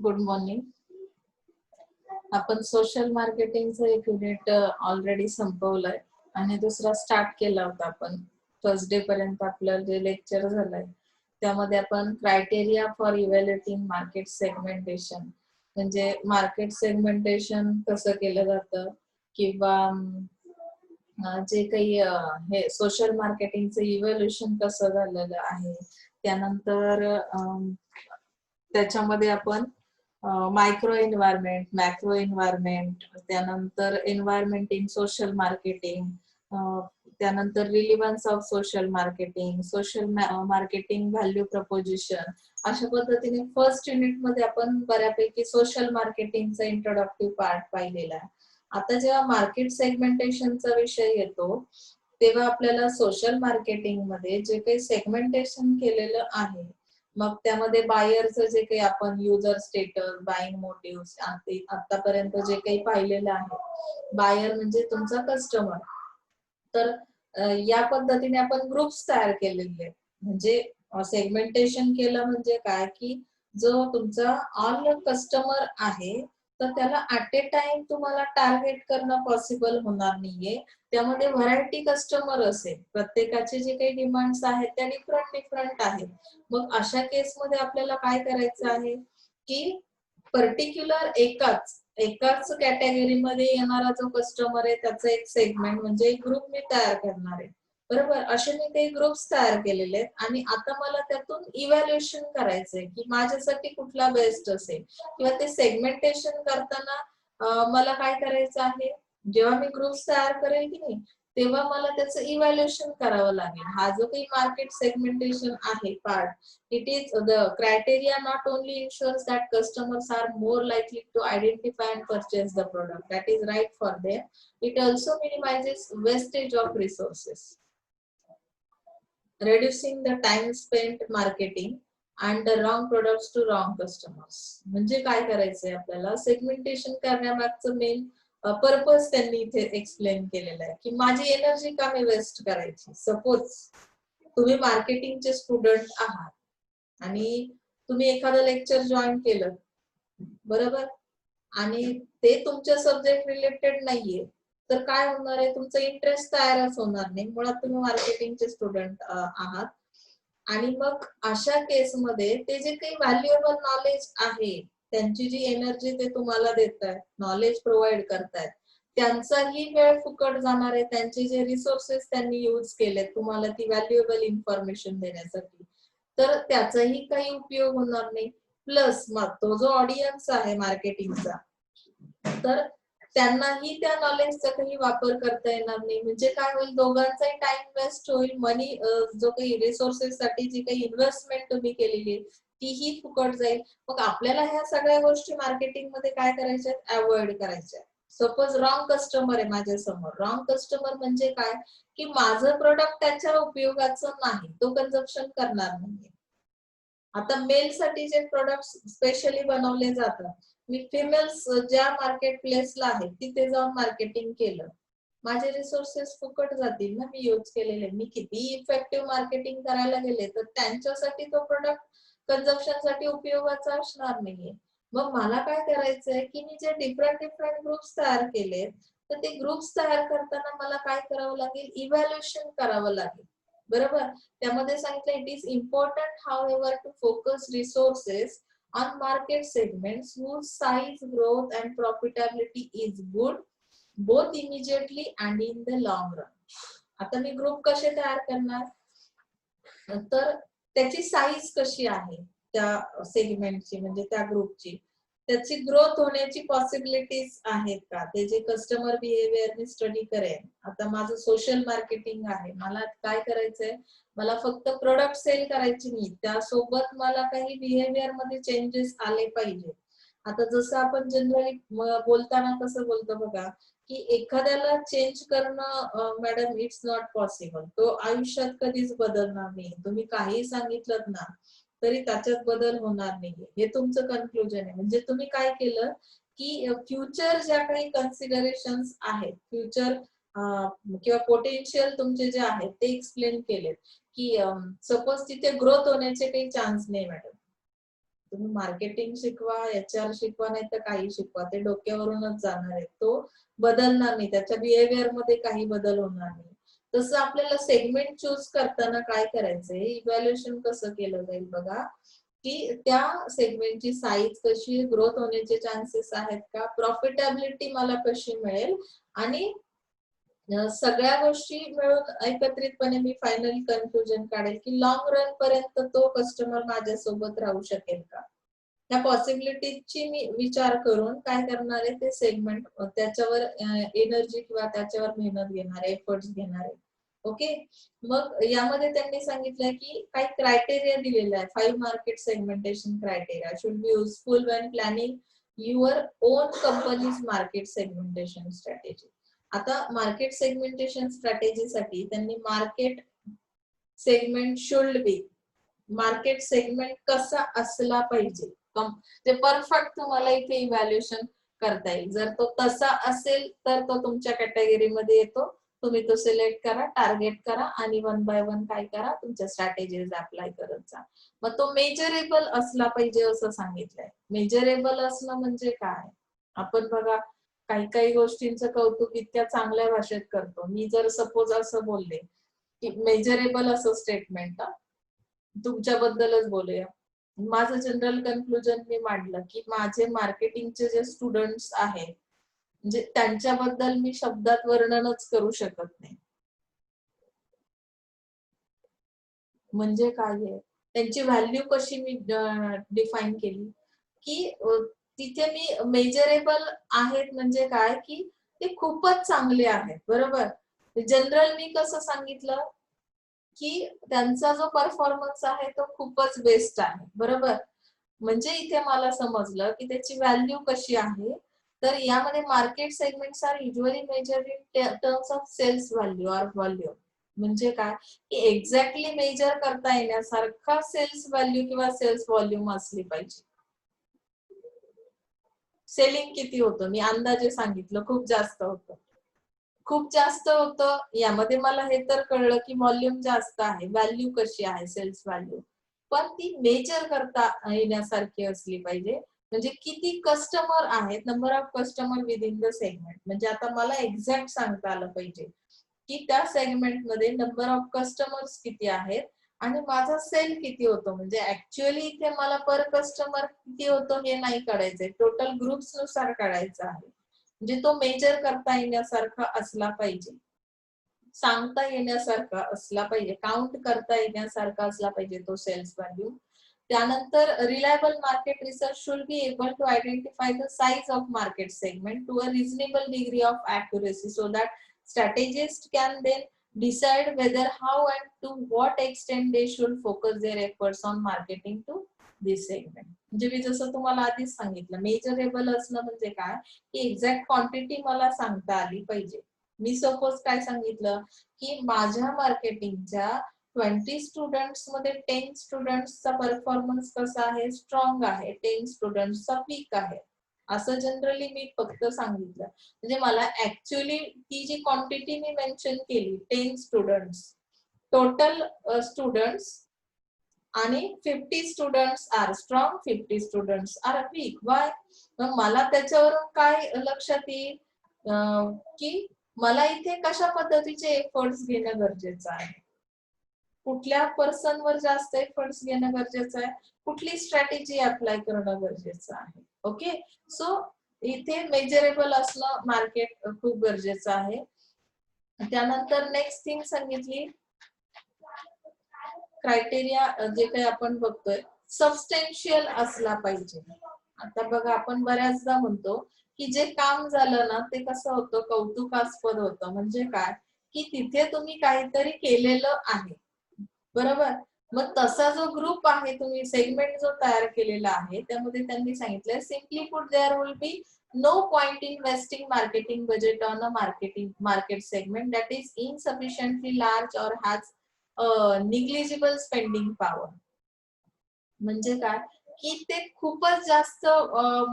Good morning. आपण social मार्केटिंगचं एक unit already संपवलंय आणि दुसरा स्टार्ट केला होता आपण. फर्स्ट डे पर्यंत आपलं जे लेक्चर झालंय त्यामध्ये आपण criteria for evaluating market segmentation म्हणजे मार्केट सेगमेंटेशन कसं केलं जातं किंवा जे काही हे सोशल मार्केटिंगचं इव्हॅल्युएशन कसं झालेलं आहे. त्यानंतर त्याच्यामध्ये आपण मायक्रो एन्व्हायरमेंट, मॅक्रो एन्व्हायरमेंट, त्यानंतर एन्व्हायरमेंट इन सोशल मार्केटिंग, त्यानंतर relevance of social marketing, social marketing value proposition, अशा पद्धतीने फर्स्ट युनिट मध्ये आपण बऱ्यापैकी सोशल मार्केटिंगचा इंट्रोडक्टिव्ह पार्ट पाहिलेला आहे. आता जेव्हा मार्केट सेगमेंटेशनचा विषय येतो तेव्हा आपल्याला सोशल मार्केटिंग मध्ये जे काही सेगमेंटेशन केलेलं आहे, मग त्यामध्ये बायरचं जे काही आपण युजर स्टेटस, बाईंग मोटिव्स आतापर्यंत जे काही पाहिलेलं आहे, बायर म्हणजे तुमचा कस्टमर. तर या पद्धतीने आपण ग्रुप्स तयार केलेले आहेत. म्हणजे सेगमेंटेशन केलं म्हणजे काय की जो तुमचा ऑल कस्टमर आहे तर त्याला ऍट ए टाइम तुम्हाला टार्गेट करणं पॉसिबल होणार नाहीये. त्यामध्ये व्हरायटी कस्टमर असेल, प्रत्येकाचे जे काही डिमांड्स आहेत त्या डिफरंट आहेत. मग अशा केसमध्ये आपल्याला काय करायचं आहे की पर्टिक्युलर एकाच कॅटेगरीमध्ये येणारा जो कस्टमर आहे त्याचा एक सेगमेंट म्हणजे एक ग्रुप मी तयार करणार आहे. बरोबर, असे मी काही ग्रुप्स तयार केलेले आहेत आणि आता मला त्यातून इव्हॅल्युएशन करायचंय की माझ्यासाठी कुठला बेस्ट असेल किंवा ते सेगमेंटेशन करताना मला काय करायचं आहे. जेव्हा मी ग्रुप्स तयार करेल की नाही तेव्हा मला त्याचं इव्हॅल्युएशन करावं लागेल. हा जो काही मार्केट सेगमेंटेशन आहे part, it is the criteria not only ensures that customers are more likely to identify and purchase the product, that is right for them, it also minimizes wastage of resources, reducing the time spent marketing and the wrong products to wrong customers. म्हणजे काय करायचंय आपल्याला, segmentation करण्यामागचं main purpose त्यांनी इथे explain केलेलं आहे की माझी एनर्जी का मी वेस्ट करायची. सपोज तुम्ही मार्केटिंगचे स्टुडंट आहात आणि तुम्ही एखादं लेक्चर जॉईन केलं, बरोबर, आणि ते तुमच्या सब्जेक्ट रिलेटेड नाहीये तर काय होणार आहे, तुमचा इंटरेस्ट तयारच होणार नाही. मुळात तुम्ही मार्केटिंगचे स्टुडंट आहात आणि मग अशा केसमध्ये ते जे काही व्हॅल्युएबल नॉलेज आहे, त्यांची जी एनर्जी ते तुम्हाला देत आहेत, नॉलेज प्रोव्हाइड करतायत, त्यांचाही वेळ फुकट जाणार आहे. त्यांचे जे रिसोर्सेस त्यांनी यूज केले तुम्हाला ती व्हॅल्युएबल इन्फॉर्मेशन देण्यासाठी, तर त्याचाही काही उपयोग होणार नाही. प्लस मग तो जो ऑडियन्स आहे मार्केटिंगचा, तर त्यांनाही त्या नॉलेजचा काही वापर करता येणार नाही. म्हणजे काय होईल, दोघांचाही टाइम वेस्ट होईल. मनी जो काही रिसोर्सेस साठी जी काही इन्व्हेस्टमेंट तुम्ही केलेली तीही फुकट जाईल. मग आपल्याला ह्या सगळ्या गोष्टी मार्केटिंग मध्ये काय करायच्या, अवॉइड करायच्या. सपोज रॉंग कस्टमर आहे माझ्या समोर. रॉंग कस्टमर म्हणजे काय की माझं प्रोडक्ट त्याच्या उपयोगाचं नाही, तो कन्झम्पशन करणार नाही. आता मेल साठी जे प्रोडक्ट स्पेशली बनवले जातात, मी फिमेल्स ज्या मार्केट प्लेसला आहेत तिथे जाऊन मार्केटिंग केलं, माझे रिसोर्सेस फुकट जातील ना मी यूज केलेले. मी किती इफेक्टिव्ह मार्केटिंग करायला गेले तर त्यांच्यासाठी तो प्रोडक्ट कन्झम्पशन साठी उपयोगाचा असणार नाहीये. मग मला काय करायचंय की मी जे डिफरंट ग्रुप्स तयार केलेत, तर ते ग्रुप्स तयार करताना मला काय करावं लागेल, इव्हॅल्युएशन करावं लागेल. बरोबर, त्यामध्ये सांगितलं it is important however to focus resources on market segments whose size, growth and profitability is good both immediately and in the long run. आता मी ग्रुप कसे तयार करणार, तर त्याची साईज कशी आहे त्या सेगमेंटची म्हणजे त्या ग्रुपची, त्याची ग्रोथ होण्याची पॉसिबिलिटीज आहेत का, ते जे कस्टमर बिहेवियर मी स्टडी करेन. आता माझं सोशल मार्केटिंग आहे, मला काय करायचंय, मला फक्त प्रोडक्ट सेल करायची नाही, त्यासोबत मला काही बिहेवियर मध्ये चेंजेस आले पाहिजे. आता जसं आपण जनरली बोलताना कसं बोलतो बघा की एखाद्याला चेंज करणं मॅडम इट्स नॉट पॉसिबल, तो आयुष्यात कधीच बदलणार नाही. तुम्ही काही सांगितलं ना तरी त्याच्यात बदल होणार नाही, हे तुमचं कन्क्लुजन आहे. म्हणजे तुम्ही काय केलं की फ्युचर ज्या काही कन्सिडरेशन्स आहेत, फ्युचर किंवा पोटेन्शियल तुमचे जे आहेत ते एक्सप्लेन केले की सपोज तिथे ग्रोथ होण्याचे काही चान्स नाही मॅडम, तुम्ही मार्केटिंग शिकवा, HR शिकवा, नाही तर काही शिकवा, ते डोक्यावरूनच जाणार आहे. तो बदलणार नाही, त्याच्या बिहेवियर मध्ये काही बदल होणार नाही. तसं आपल्याला सेगमेंट चूज करताना काय करायचंय, इव्हॅल्युएशन कसं केलं जाईल बघा, की त्या सेगमेंटची साईज कशी, ग्रोथ होण्याचे चान्सेस आहेत का, प्रॉफिटेबिलिटी मला कशी मिळेल, आणि सगळ्या गोष्टी मिळून एकत्रितपणे मी फायनल कन्क्लुजन काढेल की लॉंग रन पर्यंत तो कस्टमर माझ्यासोबत राहू शकेल का. त्या पॉसिबिलिटीची मी विचार करून काय करणार आहे, ते सेगमेंट त्याच्यावर एनर्जी किंवा त्याच्यावर मेहनत घेणार आहे, एफर्ट्स घेणार आहे. ओके. मग यामध्ये त्यांनी सांगितलंय की काही क्रायटेरिया दिलेला आहे. 5 market segmentation criteria should be useful when planning your on companies market segmentation strategy. आता मार्केट सेगमेंटेशन स्ट्रॅटेजीसाठी त्यांनी market segment should be, market segment कसा असला पाहिजे, ते परफेक्ट तुम्हाला इथे इव्हॅल्युएशन करता येईल. जर तो तसा असेल तर तो तुमच्या कॅटेगरीमध्ये येतो. तुम्ही तो सिलेक्ट करा, टार्गेट करा आणि 1 बाय 1 काय करा, तुमच्या स्ट्रॅटेजीज अप्लाय करत जा. मग तो मेजरेबल असला पाहिजे असं सांगितलंय. मेजरेबल असणं म्हणजे काय, आपण बघा काही काही गोष्टींचं कौतुक इतक्या चांगल्या भाषेत करतो. मी जर सपोज असं बोलले की मेजरेबल असं स्टेटमेंट, तुमच्याबद्दलच बोलूया, माझं जनरल कन्क्लुजन मी मांडलं की माझे मार्केटिंगचे जे स्टुडंट्स आहेत, म्हणजे त्यांच्याबद्दल मी शब्दात वर्णनच करू शकत नाही. म्हणजे काय आहे, त्यांची व्हॅल्यू कशी मी डिफाईन केली की तिथे मी मेजरेबल आहेत म्हणजे काय की ते खूपच चांगले आहेत. बरोबर. जनरल मी कसं सांगितलं की त्यांचा जो परफॉर्मन्स आहे तो खूपच बेस्ट आहे. बरोबर. म्हणजे इथे मला समजलं की त्याची व्हॅल्यू कशी आहे. तर यामध्ये market segments are usually measured in terms of sales value or volume. म्हणजे काय की एक्झॅक्टली मेजर करता येण्यासारखा सेल्स व्हॅल्यू किंवा सेल्स व्हॉल्यूम असली पाहिजे. सेलिंग किती होतं मी अंदाजे सांगितलं, खूप जास्त होतं. खूप जास्त होतं यामध्ये मला हे तर कळलं की व्हॉल्यूम जास्त आहे, व्हॅल्यू कशी आहे सेल्स व्हॅल्यू, पण ती मेजर करता येण्यासारखी असली पाहिजे. म्हणजे किती कस्टमर आहेत, number of customer within the segment. म्हणजे आता मला एक्झॅक्ट सांगता आलं पाहिजे की त्या सेगमेंट मध्ये नंबर ऑफ कस्टमर्स किती आहेत आणि माझा सेल किती होतो. म्हणजे ऍक्च्युअली इथे मला पर कस्टमर किती होतो हे नाही काढायचंय, टोटल ग्रुप्स नुसार काढायचं आहे. म्हणजे तो मेजर करता येण्यासारखा असला पाहिजे, सांगता येण्यासारखा असला पाहिजे, काउंट करता येण्यासारखा असला पाहिजे तो सेल्स व्हॅल्यू. त्यानंतर reliable market research should be able to identify the size of market segment to a reasonable degree of accuracy so that strategists can then decide whether how and to what extent they should focus their efforts on marketing to this segment. म्हणजे मी जसं तुम्हाला आधीच सांगितलं, measurable असणं म्हणजे काय की exact quantity मला सांगता आली पाहिजे. मी सपोज काय सांगितलं की माझ्या मार्केटिंगच्या 20 स्टुडंट्स मध्ये 10 स्टुडंट्सचा परफॉर्मन्स कसा आहे, स्ट्रॉंग आहे, 10 स्टुडंट्सचा वीक आहे, असं जनरली मी फक्त सांगितलं. म्हणजे मला ऍक्च्युअली ती जी क्वांटिटी मी मेन्शन केली 10 स्टुडंट्स, टोटल स्टुडंट्स आणि 50 students are strong, 50 students are weak. Why? मला त्याच्यावरून काय लक्षात येईल की मला इथे कशा पद्धतीचे एफर्ट्स घेणं गरजेचं आहे, कुठल्या पर्सनवर जास्त एफर्ट्स घेणं गरजेचं आहे, कुठली स्ट्रॅटेजी अप्लाय करणं गरजेचं आहे. ओके. सो इथे मेजरेबल असणं मार्केट खूप गरजेचं आहे. त्यानंतर नेक्स्ट थिंग सांगितली क्रायटेरिया जे काही आपण बघतोय सबस्टेन्शियल असला पाहिजे. आता बघा आपण बऱ्याचदा म्हणतो की जे काम झालं ना ते कसं होतं, कौतुकास्पद होतं. म्हणजे काय की तिथे तुम्ही काहीतरी केलेलं आहे. बरोबर. मग तसा जो ग्रुप आहे, तुम्ही सेगमेंट जो तयार केलेला आहे त्यामध्ये त्यांनी सांगितलंय simply put there will be no point in investing marketing budget on a market segment that is insufficiently large और हॅज निग्लिजिबल स्पेंडिंग पॉवर. म्हणजे काय की ते खूपच जास्त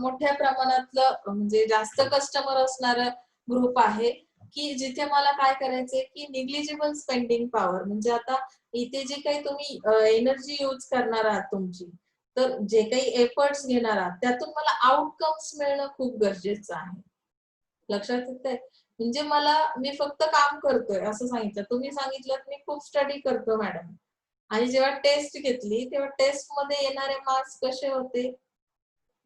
मोठ्या प्रमाणातलं म्हणजे जास्त कस्टमर असणार ग्रुप आहे की जिथे मला काय करायचंय की निग्लिजिबल स्पेंडिंग पॉवर. म्हणजे आता इथे जे काही तुम्ही एनर्जी यूज करणार आहात तुमची, तर जे काही एफर्ट्स घेणार आहात त्यातून मला आउटकम्स मिळणं खूप गरजेचं आहे. लक्षात येतंय? म्हणजे मी फक्त काम करतोय असं सांगितलं. तुम्ही सांगितलं मी खूप स्टडी करतो मॅडम. आणि जेव्हा टेस्ट घेतली तेव्हा टेस्टमध्ये येणारे मार्क्स कसे होते?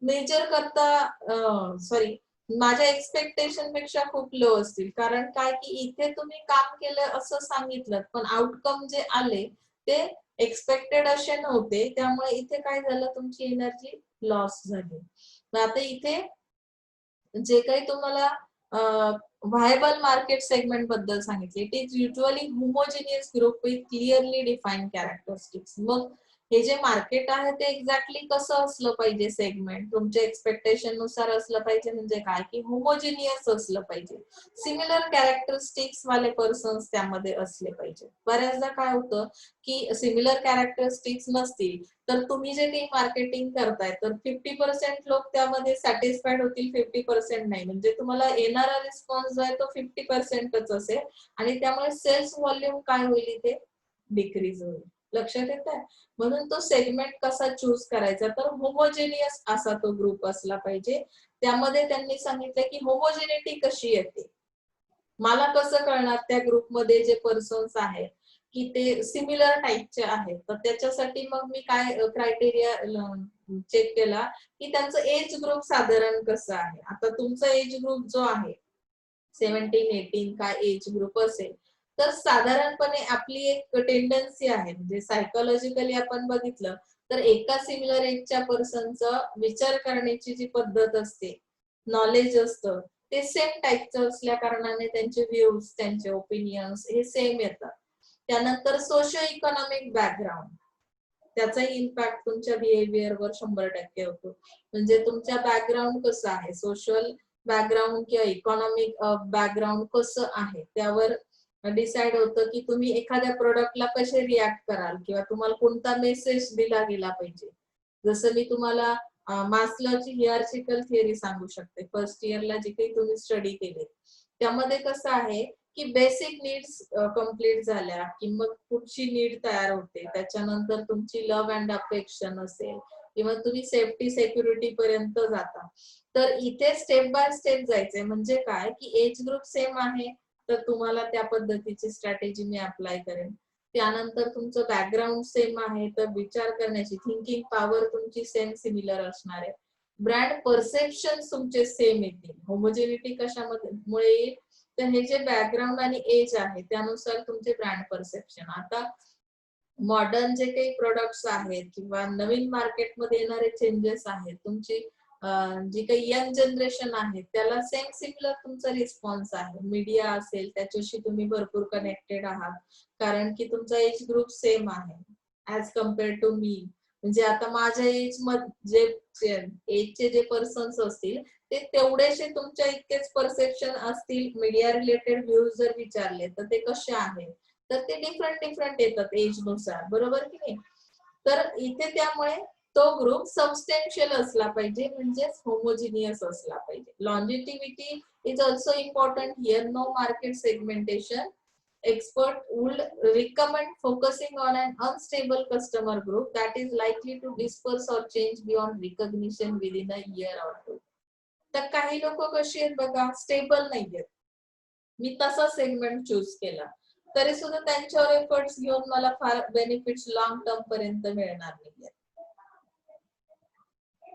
मेजर करता सॉरी माझ्या एक्सपेक्टेशन पेक्षा खूप लो असतील. कारण काय की इथे तुम्ही काम केलं असं सांगितलं, पण आउटकम जे आले ते एक्सपेक्टेड असे नव्हते. त्यामुळे इथे काय झालं तुमची एनर्जी लॉस झाली. मग आता इथे जे काही तुम्हाला व्हायबल मार्केट सेगमेंट बद्दल सांगितले, it is usually homogeneous group with clearly defined characteristics. मग हे जे मार्केट आहे ते एक्झॅक्टली कसं असलं पाहिजे सेगमेंट तुमच्या एक्सपेक्टेशन नुसार असलं पाहिजे म्हणजे काय की होमोजेनियस असलं पाहिजे. सिमिलर कॅरेक्टरिस्टिक्स वाले पर्सन्स त्यामध्ये असले पाहिजे. बऱ्याचदा काय होतं की सिमिलर कॅरेक्टरिस्टिक्स नसतील तर तुम्ही जे काही मार्केटिंग करताय तर 50% लोक त्यामध्ये सॅटिस्फाईड होतील, 50% नाही. म्हणजे तुम्हाला येणारा रिस्पॉन्स जो आहे तो 50%च असेल आणि त्यामुळे सेल्स व्हॉल्यूम काय होईल इथे डिक्रीज होईल. लक्षात येतंय? म्हणून तो सेगमेंट कसा चूज करायचा तर होमोजेनियस असा तो ग्रुप असला पाहिजे. त्यामध्ये त्यांनी सांगितलं की होमोजेनिटी कशी येते. मला कसं कळणार त्या ग्रुपमध्ये जे पर्सन्स आहेत की ते सिमिलर टाईपचे आहेत. तर त्याच्यासाठी मग मी काय क्रायटेरिया चेक केला की त्यांचं एज ग्रुप साधारण कसं आहे. आता तुमचा एज ग्रुप जो आहे 17-18 काय एज ग्रुप असेल तर साधारणपणे आपली एक टेंडन्सी आहे म्हणजे सायकोलॉजिकली आपण बघितलं तर एका सिमिलर एजच्या पर्सनचं विचार करण्याची जी पद्धत असते, नॉलेज असतं ते सेम टाईपचं असल्या कारणाने त्यांचे व्ह्यूज, त्यांचे ओपिनियन्स हे सेम येतात. त्यानंतर सोशो इकॉनॉमिक बॅकग्राऊंड त्याचाही इम्पॅक्ट तुमच्या बिहेवियरवर 100% होतो. म्हणजे तुमच्या बॅकग्राऊंड कसं आहे, सोशल बॅकग्राऊंड किंवा इकॉनॉमिक बॅकग्राऊंड कसं आहे त्यावर डिसाईड होतं की तुम्ही एखाद्या प्रोडक्टला कसे रिॲक्ट कराल किंवा तुम्हाला कोणता मेसेज दिला गेला पाहिजे. जसं मी तुम्हाला मास्लोची हिरार्चिकल थिअरी सांगू शकते. फर्स्ट इयरला जे काही तुम्ही स्टडी केले त्यामध्ये कसं आहे की बेसिक नीड्स कंप्लीट झाल्या की मग पुढची नीड तयार होते. त्याच्यानंतर तुमची लव्ह अँड अफेक्शन असेल किंवा तुम्ही सेफ्टी सिक्युरिटी पर्यंत जाता. तर इथे स्टेप बाय स्टेप जायचंय म्हणजे काय की एज ग्रुप सेम आहे तर तुम्हाला त्या पद्धतीची स्ट्रॅटेजी मी अप्लाय करेन. त्यानंतर तुमचं बॅकग्राऊंड सेम आहे तर विचार करण्याची थिंकिंग पॉवर तुमची सेम सिमिलर असणार आहे. ब्रँड परसेप्शन तुमचे सेम येतील. होमोजेनिटी कशामध्ये मुळे येईल तर हे जे बॅकग्राऊंड आणि एज आहे त्यानुसार तुमचे ब्रँड परसेप्शन. आता मॉडर्न जे काही प्रोडक्ट्स आहेत किंवा नवीन मार्केटमध्ये येणारे चेंजेस आहेत तुमची जी काही यंग जनरेशन आहे त्याला सेम सिमिलर तुमचा रिस्पॉन्स आहे. मीडिया असेल त्याच्याशी तुम्ही भरपूर कनेक्टेड आहात कारण की तुमचा एज ग्रुप सेम आहे ऍज कम्पेअर टू मी. म्हणजे आता माझ्या एज मध्ये जे एजचे जे पर्सन्स असतील ते तेवढेसे तुमच्या इतकेच परसेप्शन असतील. मीडिया रिलेटेड व्ह्यूज जर विचारले तर ते कसे आहेत तर ते डिफरंट येतात एज नुसार, बरोबर की नाही. तर इथे त्यामुळे तो ग्रुप सबस्टॅन्शियल असला पाहिजे म्हणजेच होमोजिनियस असला पाहिजे. Longevity is also important here. No market segmentation expert would recommend focusing on an unstable customer group that is likely to disperse or change beyond recognition within a year or two. तर काही लोक कशी आहेत बघा stable नाहीयेत. मी तसा segment choose केला तरी सुद्धा त्यांच्यावर एफर्ट्स घेऊन मला फार बेनिफिट्स लॉंग टर्म पर्यंत मिळणार नाहीयेत.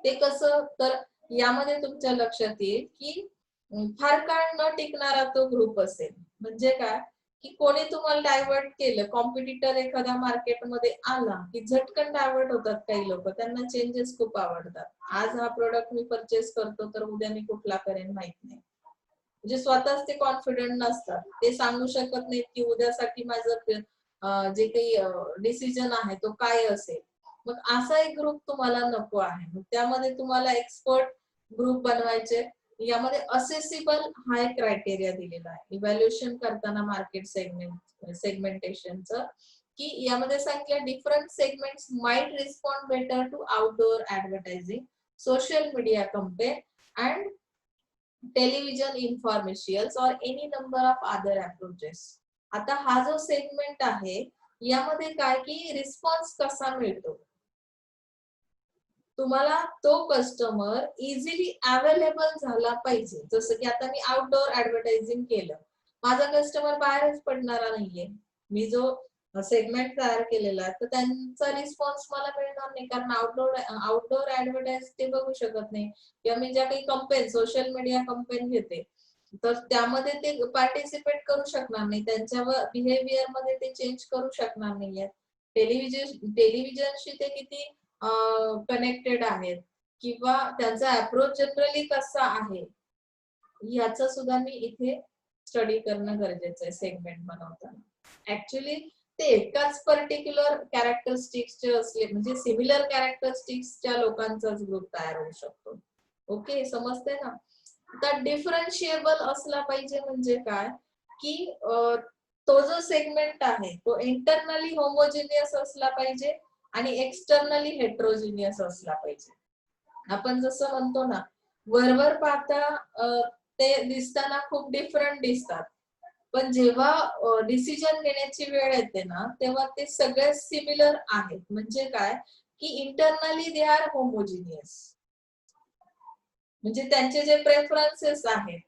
ते कसं तर यामध्ये तुमच्या लक्षात येईल की फार काळ न टिकणारा तो ग्रुप असेल. म्हणजे काय की कोणी तुम्हाला डायव्हर्ट केलं, कॉम्पिटिटर एखाद्या मार्केटमध्ये आला की झटकन डायव्हर्ट होतात काही लोक. त्यांना चेंजेस खूप आवडतात. आज हा प्रोडक्ट मी परचेस करतो तर उद्या मी कुठला करेन माहित नाही. म्हणजे स्वतःच ते कॉन्फिडंट नसतात. ते सांगू शकत नाहीत की उद्यासाठी माझं जे काही डिसिजन आहे तो काय असेल. मग असा एक ग्रुप तुम्हाला नको आहे. मग त्यामध्ये तुम्हाला एक्सपर्ट ग्रुप बनवायचे. यामध्ये असेसिबल हा एक क्रायटेरिया दिलेला आहे इव्हॅल्युएशन करताना मार्केट सेगमेंटेशनचं की यामध्ये सांगितलं different segments might respond better to outdoor advertising, social media compare and television infomercials और any number of other approaches. आता हा जो सेगमेंट आहे यामध्ये काय की रिस्पॉन्स कसा मिळतो तुम्हाला तो कस्टमर इझिली अवेलेबल झाला पाहिजे. जसं की आता मी आउटडोअर ऍडव्हर्टायझिंग केलं, माझा कस्टमर बाहेरच पडणारा नाहीये. मी जो सेगमेंट तयार केलेला आहे तर त्यांचा रिस्पॉन्स मला मिळणार नाही, कारण आउटडोअर आउटडोअर ऍडव्हर्टाइज ते बघू शकत नाही. किंवा मी ज्या काही कंपेन सोशल मीडिया कंपेन घेते तर त्यामध्ये ते पार्टिसिपेट करू शकणार नाही, त्यांच्या बिहेवियर मध्ये ते चेंज करू शकणार नाहीये. टेलिव्हिजनशी ते किती कनेक्टेड आहेत किंवा त्यांचा अप्रोच जनरली कसा आहे याचा सुद्धा मी इथे स्टडी करणं गरजेचं आहे सेगमेंट बनवताना. ऍक्च्युली ते एकाच पर्टिक्युलर कॅरेक्टरिस्टिक्सचे असले म्हणजे सिमिलर कॅरेक्टरिस्टिक्सच्या लोकांचाच ग्रुप तयार होऊ शकतो. ओके, समजते ना? तर डिफरन्शिएबल असला पाहिजे म्हणजे काय की तो जो सेगमेंट आहे तो इंटरनली होमोजिनियस असला पाहिजे आणि एक्सटर्नली हेट्रोजिनियस असला पाहिजे. आपण जसं म्हणतो ना, वरवर पाहता ते दिसताना खूप डिफरंट दिसतात, पण जेव्हा डिसिजन घेण्याची वेळ येते ना तेव्हा ते सगळे सिमिलर आहेत. म्हणजे काय की इंटरनली दे आर होमोजिनियस. म्हणजे त्यांचे जे प्रेफरन्सेस आहेत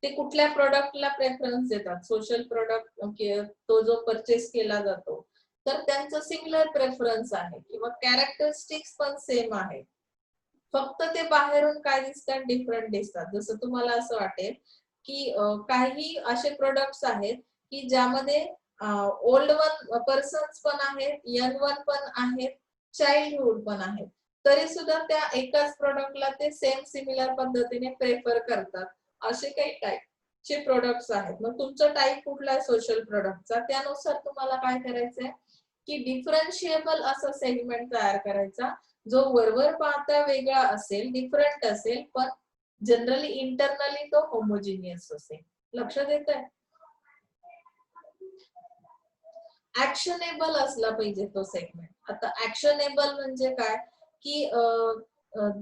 ते कुठल्या प्रोडक्टला प्रेफरन्स देतात, सोशल प्रोडक्ट तो जो परचेस केला जातो तर त्यांचं सिमिलर प्रेफरन्स आहे किंवा कॅरेक्टरिस्टिक्स पण सेम आहे. फक्त ते बाहेरून काय दिसतात डिफरंट दिसतात. जसं तुम्हाला असं वाटेल की काही असे प्रोडक्ट्स आहेत की ज्यामध्ये ओल्ड वन पर्सन्स पण आहेत, यंग वन पण आहेत, चाइल्डहुड पण आहेत, तरी सुद्धा त्या एकाच प्रोडक्टला ते सेम सिमिलर पद्धतीने प्रेफर करतात. असे काही टाईपचे प्रोडक्ट्स आहेत. मग तुमचा टाईप कुठला आहे सोशल प्रोडक्टचा त्यानुसार तुम्हाला काय करायचंय की डिफरन्शिएबल असा सेगमेंट तयार करायचा जो वरवर पाहता वेगळा असेल, डिफरंट असेल, पण जनरली इंटरनली तो होमोजिनियस असेल. लक्षात येतंय? ऍक्शनेबल असला पाहिजे तो सेगमेंट. आता ऍक्शनेबल म्हणजे काय की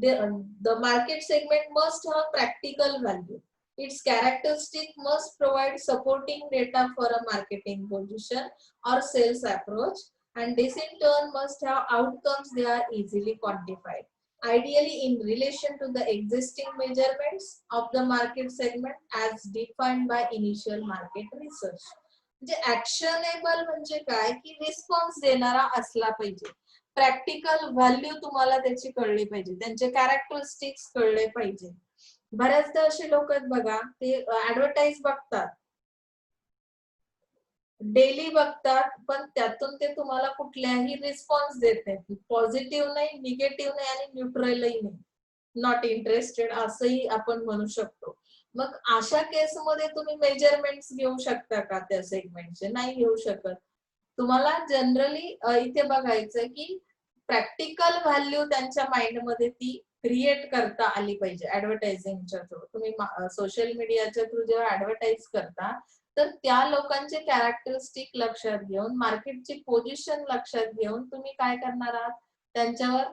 the market segment must have practical value. Its characteristic must provide supporting data for a marketing position or sales approach, and this in turn must have outcomes they are easily quantified, ideally in relation to the existing measurements of the market segment as defined by initial market research. म्हणजे ऍक्शनेबल म्हणजे काय की response देणारा असला पाहिजे. Practical value तुम्हाला त्याची कळली पाहिजे, त्यांचे कॅरेक्टरिस्टिक्स कळले पाहिजे. बऱ्याचदा असे लोक आहेत बघा, ते ऍडव्हर्टाइज बघतात, डेली बघतात, पण त्यातून ते तुम्हाला कुठल्याही रिस्पॉन्स देत नाहीत. पॉझिटिव्ह नाही, निगेटिव्ह नाही आणि न्यूट्रलही नाही. नॉट इंटरेस्टेड असंही आपण म्हणू शकतो. मग अशा केसमध्ये तुम्ही मेजरमेंट्स घेऊ शकता का त्या सेगमेंटचे? नाही घेऊ शकत. तुम्हाला जनरली इथे बघायचं की प्रॅक्टिकल व्हॅल्यू त्यांच्या माइंडमध्ये ती क्रिएट करता आली पाहिजे ऍडव्हर्टायझिंगच्या थ्रू. तुम्ही सोशल मीडियाच्या थ्रू जेव्हा ऍडव्हर्टाइज करता तर त्या लोकांचे कॅरेक्टरिस्टिक लक्षात घेऊन, मार्केटची पोझिशन लक्षात घेऊन तुम्ही काय करणार आहात, त्यांच्यावर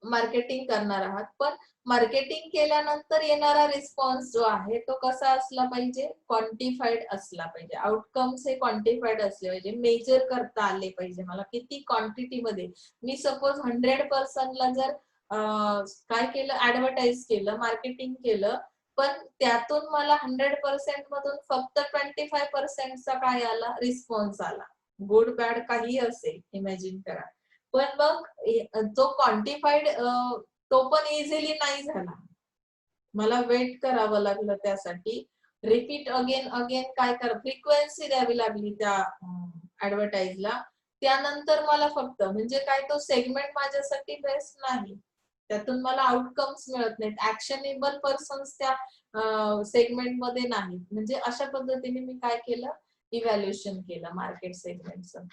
मार्केटिंग करणार आहात. पण मार्केटिंग केल्यानंतर येणारा रिस्पॉन्स जो आहे तो कसा असला पाहिजे, क्वांटिफाईड असला पाहिजे. आउटकम्स हे क्वांटिफाईड असले पाहिजे, मेजर करता आले पाहिजे. मला किती क्वांटिटी मध्ये, मी सपोज 100% जर काय केलं, ऍडव्हर्टाइज केलं, मार्केटिंग केलं, पण त्यातून मला 100% मधून फक्त 25%चा काय आला, रिस्पॉन्स आला. गुड बॅड काही असेल, इमॅजिन करा. पण मग जो क्वांटिफाईड तो पण इझिली नाही झाला. मला वेट करावं लागलं त्यासाठी. रिपीट अगेन अगेन काय कर, फ्रिक्वेन्सी द्यावी लागली त्या ऍडव्हर्टाइजला. त्यानंतर मला फक्त म्हणजे काय, तो सेगमेंट माझ्यासाठी बेस्ट नाही. त्यातून मला आउटकम्स मिळत नाहीत. ऍक्शनेबल पर्सन्स त्या सेगमेंट मध्ये नाहीत. म्हणजे अशा पद्धतीने मी काय केलं, इव्हॅल्युएशन केलं मार्केट सेगमेंटचं.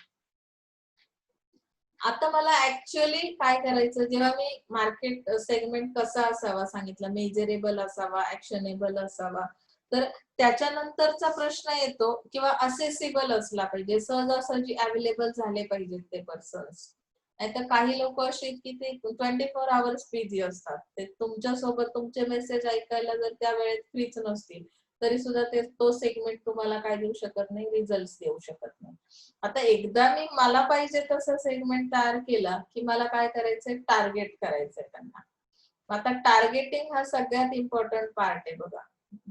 आता मला ऍक्च्युअली काय करायचं, जेव्हा मी मार्केट सेगमेंट कसा असावा सांगितलं, मेजरेबल असावा, ऍक्शनेबल असावा, तर त्याच्यानंतरचा प्रश्न येतो किंवा असेसिबल असला पाहिजे, सहजासहजी अवेलेबल झाले पाहिजेत ते पर्सन्स. नाहीतर काही लोक असे आहेत की ते 24 आवर्स बिझी असतात. ते तुमच्या सोबत तुमचे मेसेज ऐकायला जर त्या वेळेत फ्रीच नसतील तरी सुद्धा तो सेगमेंट तुम्हाला काय देऊ शकत नाही, रिझल्ट देऊ शकत नाही. आता एकदा मी मला पाहिजे तसं सेगमेंट तयार केला की मला काय करायचंय, टार्गेट करायचंय त्यांना. आता टार्गेटिंग हा सगळ्यात इम्पॉर्टंट पार्ट आहे बघा.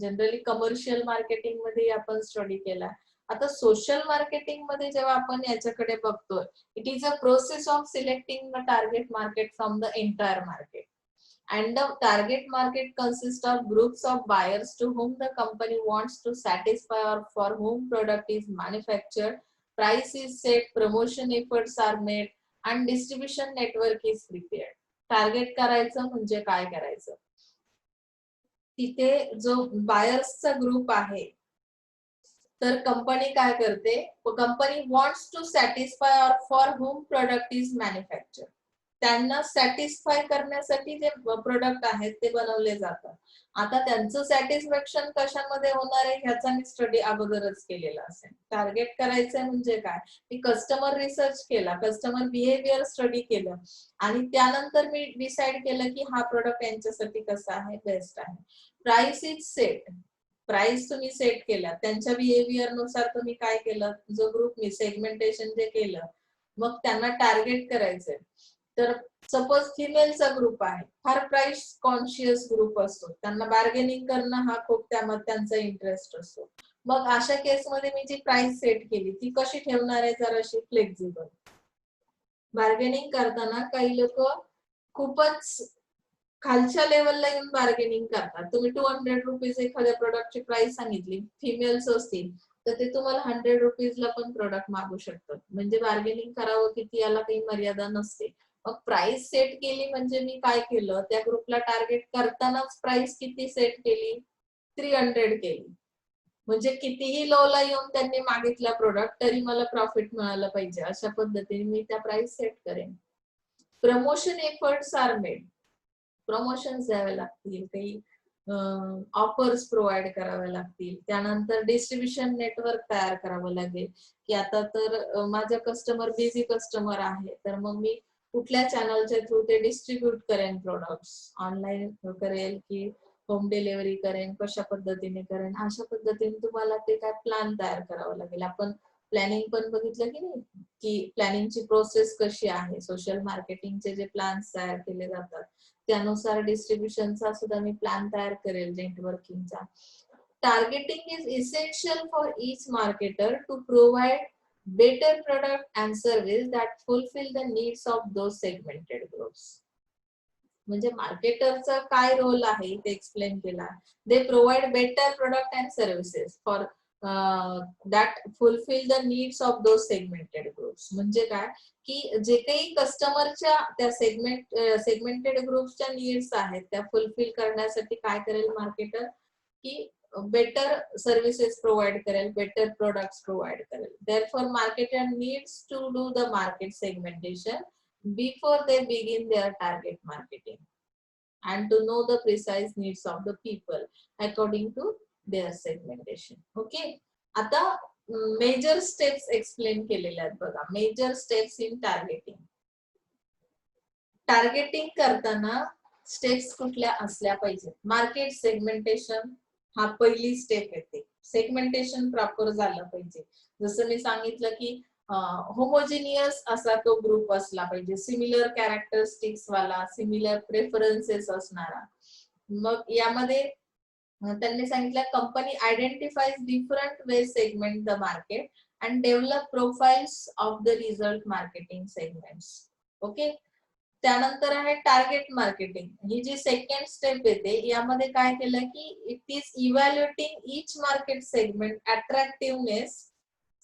जनरली कमर्शियल मार्केटिंग मध्ये आपण स्टडी केला. आता सोशल मार्केटिंग मध्ये जेव्हा आपण याच्याकडे बघतोय, it is a process of selecting the target market from the entire market. And the target market consists of groups of buyers to whom the company wants to satisfy or for whom product is manufactured, price is set, promotion efforts are made, and distribution network is prepared. Target करायचं म्हणजे काय करायचं, तिथे जो बायर्सचा group आहे, तर company काय करते, कंपनी वॉन्ट्स टू सॅटिस्फाय और for hmm product is manufacture. त्यांना सॅटिस्फाय करण्यासाठी जे प्रोडक्ट आहेत ते बनवले जातात. आता त्यांचं सॅटिस्फॅक्शन कशामध्ये होणार आहे ह्याचा मी स्टडी अगोदरच केलेला असेल. टार्गेट करायचं म्हणजे काय, मी कस्टमर रिसर्च केला, कस्टमर बिहेवियर स्टडी केलं आणि त्यानंतर मी डिसाइड केलं की हा प्रोडक्ट यांच्यासाठी कसा आहे, बेस्ट आहे. प्राइस इज सेट, प्राइस तुम्ही सेट केला, त्यांच्या बिहेवियर नुसार तुम्ही काय केलं, जो ग्रुप मी सेगमेंटेशन जे केलं, मग त्यांना टार्गेट करायचंय. तर सपोज फिमेलचा ग्रुप आहे, फार प्राइस कॉन्शियस ग्रुप असतो, त्यांना बार्गेनिंग करणं हा खूप त्यामध्ये त्यांचा इंटरेस्ट असतो. मग अशा केसमध्ये मी जी प्राइस सेट केली ती कशी ठेवणार आहे, जराशी फ्लेक्झिबल. बार्गेनिंग करताना काही लोक खूपच खालच्या लेवलला येऊन बार्गेनिंग करतात. तुम्ही 200 रुपीज एखाद्या प्रोडक्टची प्राइस सांगितली, फिमेल्स असतील तर ते तुम्हाला 100 रुपीजला पण प्रोडक्ट मागू शकतात. म्हणजे बार्गेनिंग करावं किती याला काही मर्यादा नसते. मग प्राइस सेट केली म्हणजे मी काय केलं, त्या ग्रुपला टार्गेट करतानाच प्राइस किती सेट केली, 300 केली. म्हणजे कितीही लोला येऊन त्यांनी मागितला प्रोडक्ट तरी मला प्रॉफिट मिळालं पाहिजे, अशा पद्धतीने मी त्या प्राइस सेट करेन. Promotion efforts are made, promotions द्यावे लागतील, काही ऑफर्स प्रोव्हाइड करावे लागतील. त्यानंतर डिस्ट्रीब्युशन नेटवर्क तयार करावं लागेल की आता तर माझा कस्टमर बिझी कस्टमर आहे, तर मग मी कुठल्या चॅनलच्या थ्रू ते डिस्ट्रीब्यूट करेन, प्रोडक्ट्स ऑनलाईन करेल की होम डिलिव्हरी करेन, कशा पद्धतीने करेन, अशा पद्धतीने तुम्हाला ते काय प्लॅन तयार करावं लागेल. आपण प्लॅनिंग पण बघितलं की नाही, की प्लॅनिंगची प्रोसेस कशी आहे. सोशल मार्केटिंगचे जे प्लॅन्स तयार केले जातात त्यानुसार डिस्ट्रीब्युशनचा सुद्धा मी प्लॅन तयार करेल, नेटवर्किंगचा. Targeting is essential for each marketer to provide better product and service that fulfill the needs of those segmented groups. म्हणजे मार्केटरचा काय रोल आहे ते एक्सप्लेन केला. They provide better product and services for that fulfil the needs of those segmented groups. म्हणजे काय की जे काही कस्टमरच्या त्या सेगमेंटेड ग्रुप्सच्या नीड्स आहेत त्या फुलफिल करण्यासाठी काय करेल मार्केटर, की बेटर सर्व्हिसेस प्रोव्हाइड करेल, बेटर प्रोडक्ट्स प्रोव्हाइड करेल. Therefore, marketer needs to do the market segmentation before they begin their target marketing and to know the precise needs of the people according to their segmentation. Okay. आता major steps explain केलेल्या आहेत बघा. Major steps in targeting. Targeting करताना steps कुठल्या असल्या पाहिजेत. Market segmentation हा पहिली स्टेप येते. सेगमेंटेशन प्रॉपर झालं पाहिजे. जसं मी सांगितलं की होमोजिनियस असा तो ग्रुप असला पाहिजे, सिमिलर कॅरेक्टरिस्टिक्स वाला, सिमिलर प्रेफरन्सेस असणारा. मग यामध्ये त्यांनी सांगितलं company identifies different way segment the market and develop profiles of the result marketing segments. Okay. त्यानंतर आहे टार्गेट मार्केटिंग. ही जी सेकंड स्टेप येते यामध्ये काय केलं की it is evaluating each market segment attractiveness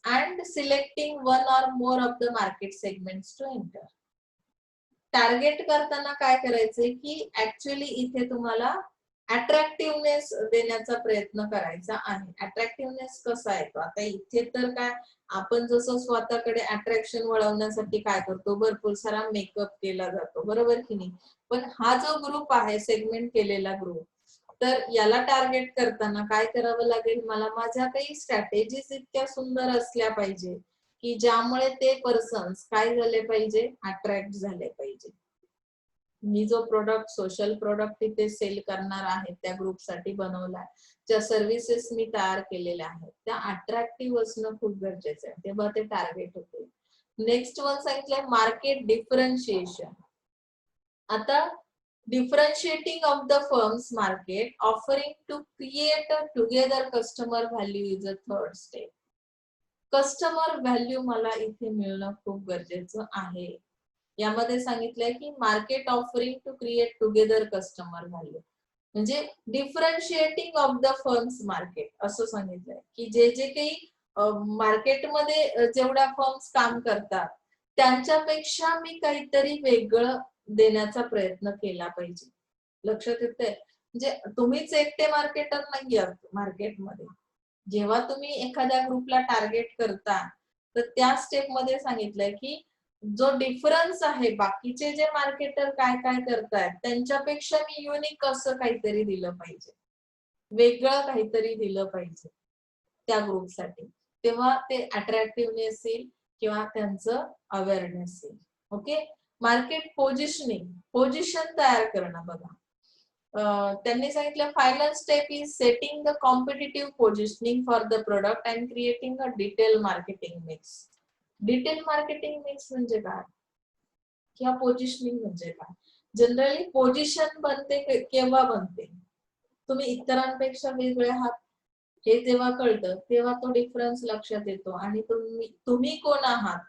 and selecting one or more of the market segments to enter. Target करताना काय करायचंय की ऍक्च्युअली इथे तुम्हाला अट्रॅक्टिव्हनेस देण्याचा प्रयत्न करायचा आहे. अट्रॅक्टिव्हनेस कसा येतो, आता इथे तर काय आपण जसं स्वतःकडे अट्रॅक्शन वळवण्यासाठी काय करतो, भरपूर सारा मेकअप केला जातो, बरोबर की नाही. पण हा जो ग्रुप आहे सेगमेंट केलेला ग्रुप, तर याला टार्गेट करताना काय करावं लागेल, मला माझ्या काही स्ट्रॅटेजीज इतक्या सुंदर असल्या पाहिजे की ज्यामुळे ते पर्सन्स काय झाले पाहिजे, अट्रॅक्ट झाले पाहिजे. मी जो प्रोडक्ट सोशल प्रोडक्ट तिथे सेल करणार आहे त्या ग्रुपसाठी बनवलाय, ज्या सर्व्हिसेस मी तयार केलेल्या आहेत त्या अट्रॅक्टिव्ह असणं खूप गरजेचं आहे, तेव्हा ते टार्गेट होते. नेक्स्ट वन सांगितलंय मार्केट डिफरन्शिएशन. आता differentiating of the firm's market offering to create a together customer value is a third step. Customer value मला इथे मिळणं खूप गरजेचं आहे. यामध्ये सांगितलंय की market offering to create together customer value म्हणजे differentiating of the firms market असं सांगितलंय की जे जे काही मार्केटमध्ये जेवढ्या फर्म्स काम करतात त्यांच्यापेक्षा मी काहीतरी वेगळं देण्याचा प्रयत्न केला पाहिजे. लक्षात येतंय? म्हणजे तुम्हीच एकटे मार्केटर नाही आहात मार्केटमध्ये. जेव्हा तुम्ही एखाद्या ग्रुपला टार्गेट करता तर त्या स्टेप मध्ये सांगितलंय की जो डिफरन्स आहे बाकीचे जे मार्केटर काय काय करतायत त्यांच्यापेक्षा मी युनिक असं काहीतरी दिलं पाहिजे, वेगळं काहीतरी दिलं पाहिजे त्या ग्रुपसाठी, तेव्हा ते अट्रॅक्टिव्हनेस येईल किंवा त्यांचं अवेअरनेस येईल. ओके. मार्केट पोझिशनिंग, पोझिशन तयार करणं बघा. त्यांनी सांगितलं final step is setting the competitive positioning for the product and creating a detail marketing mix. Detail marketing mix म्हणजे काय किंवा पोझिशनिंग म्हणजे काय? जनरली पोझिशन बनते केव्हा बनते? तुम्ही इतरांपेक्षा वेगळे आहात हे जेव्हा कळतं तेव्हा तो डिफरन्स लक्षात येतो आणि तुम्ही कोण आहात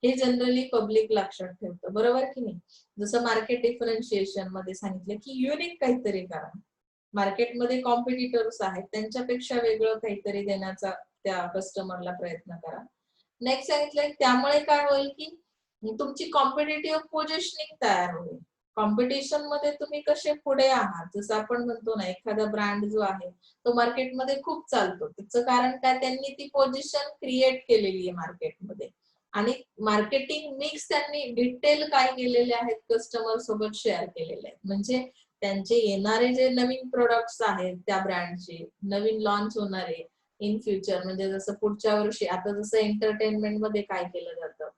हे जनरली पब्लिक लक्षात ठेवतं, बरोबर की नाही? जसं मार्केट डिफरन्शिएशन मध्ये सांगितलं की युनिक काहीतरी करा, मार्केटमध्ये कॉम्पिटिटर्स आहेत त्यांच्यापेक्षा वेगळं काहीतरी देण्याचा त्या कस्टमरला प्रयत्न करा. नेक्स्ट सांगितलंय त्यामुळे काय होईल की तुमची कॉम्पिटिटिव्ह पोझिशनिंग तयार होईल. कॉम्पिटिशन मध्ये तुम्ही कसे पुढे आहात, जसं आपण म्हणतो ना एखादा ब्रँड जो आहे तो मार्केटमध्ये खूप चालतो, त्याचं कारण काय? त्यांनी ती पोझिशन क्रिएट केलेली आहे मार्केटमध्ये आणि मार्केटिंग मिक्स त्यांनी डिटेल काय केलेले आहेत कस्टमर सोबत शेअर केलेले आहेत. म्हणजे त्यांचे येणारे जे नवीन प्रोडक्ट्स आहेत त्या ब्रँडचे नवीन लॉन्च होणारे इन फ्युचर, म्हणजे जसं पुढच्या वर्षी आता जसं एंटरटेनमेंट मध्ये काय केलं जातं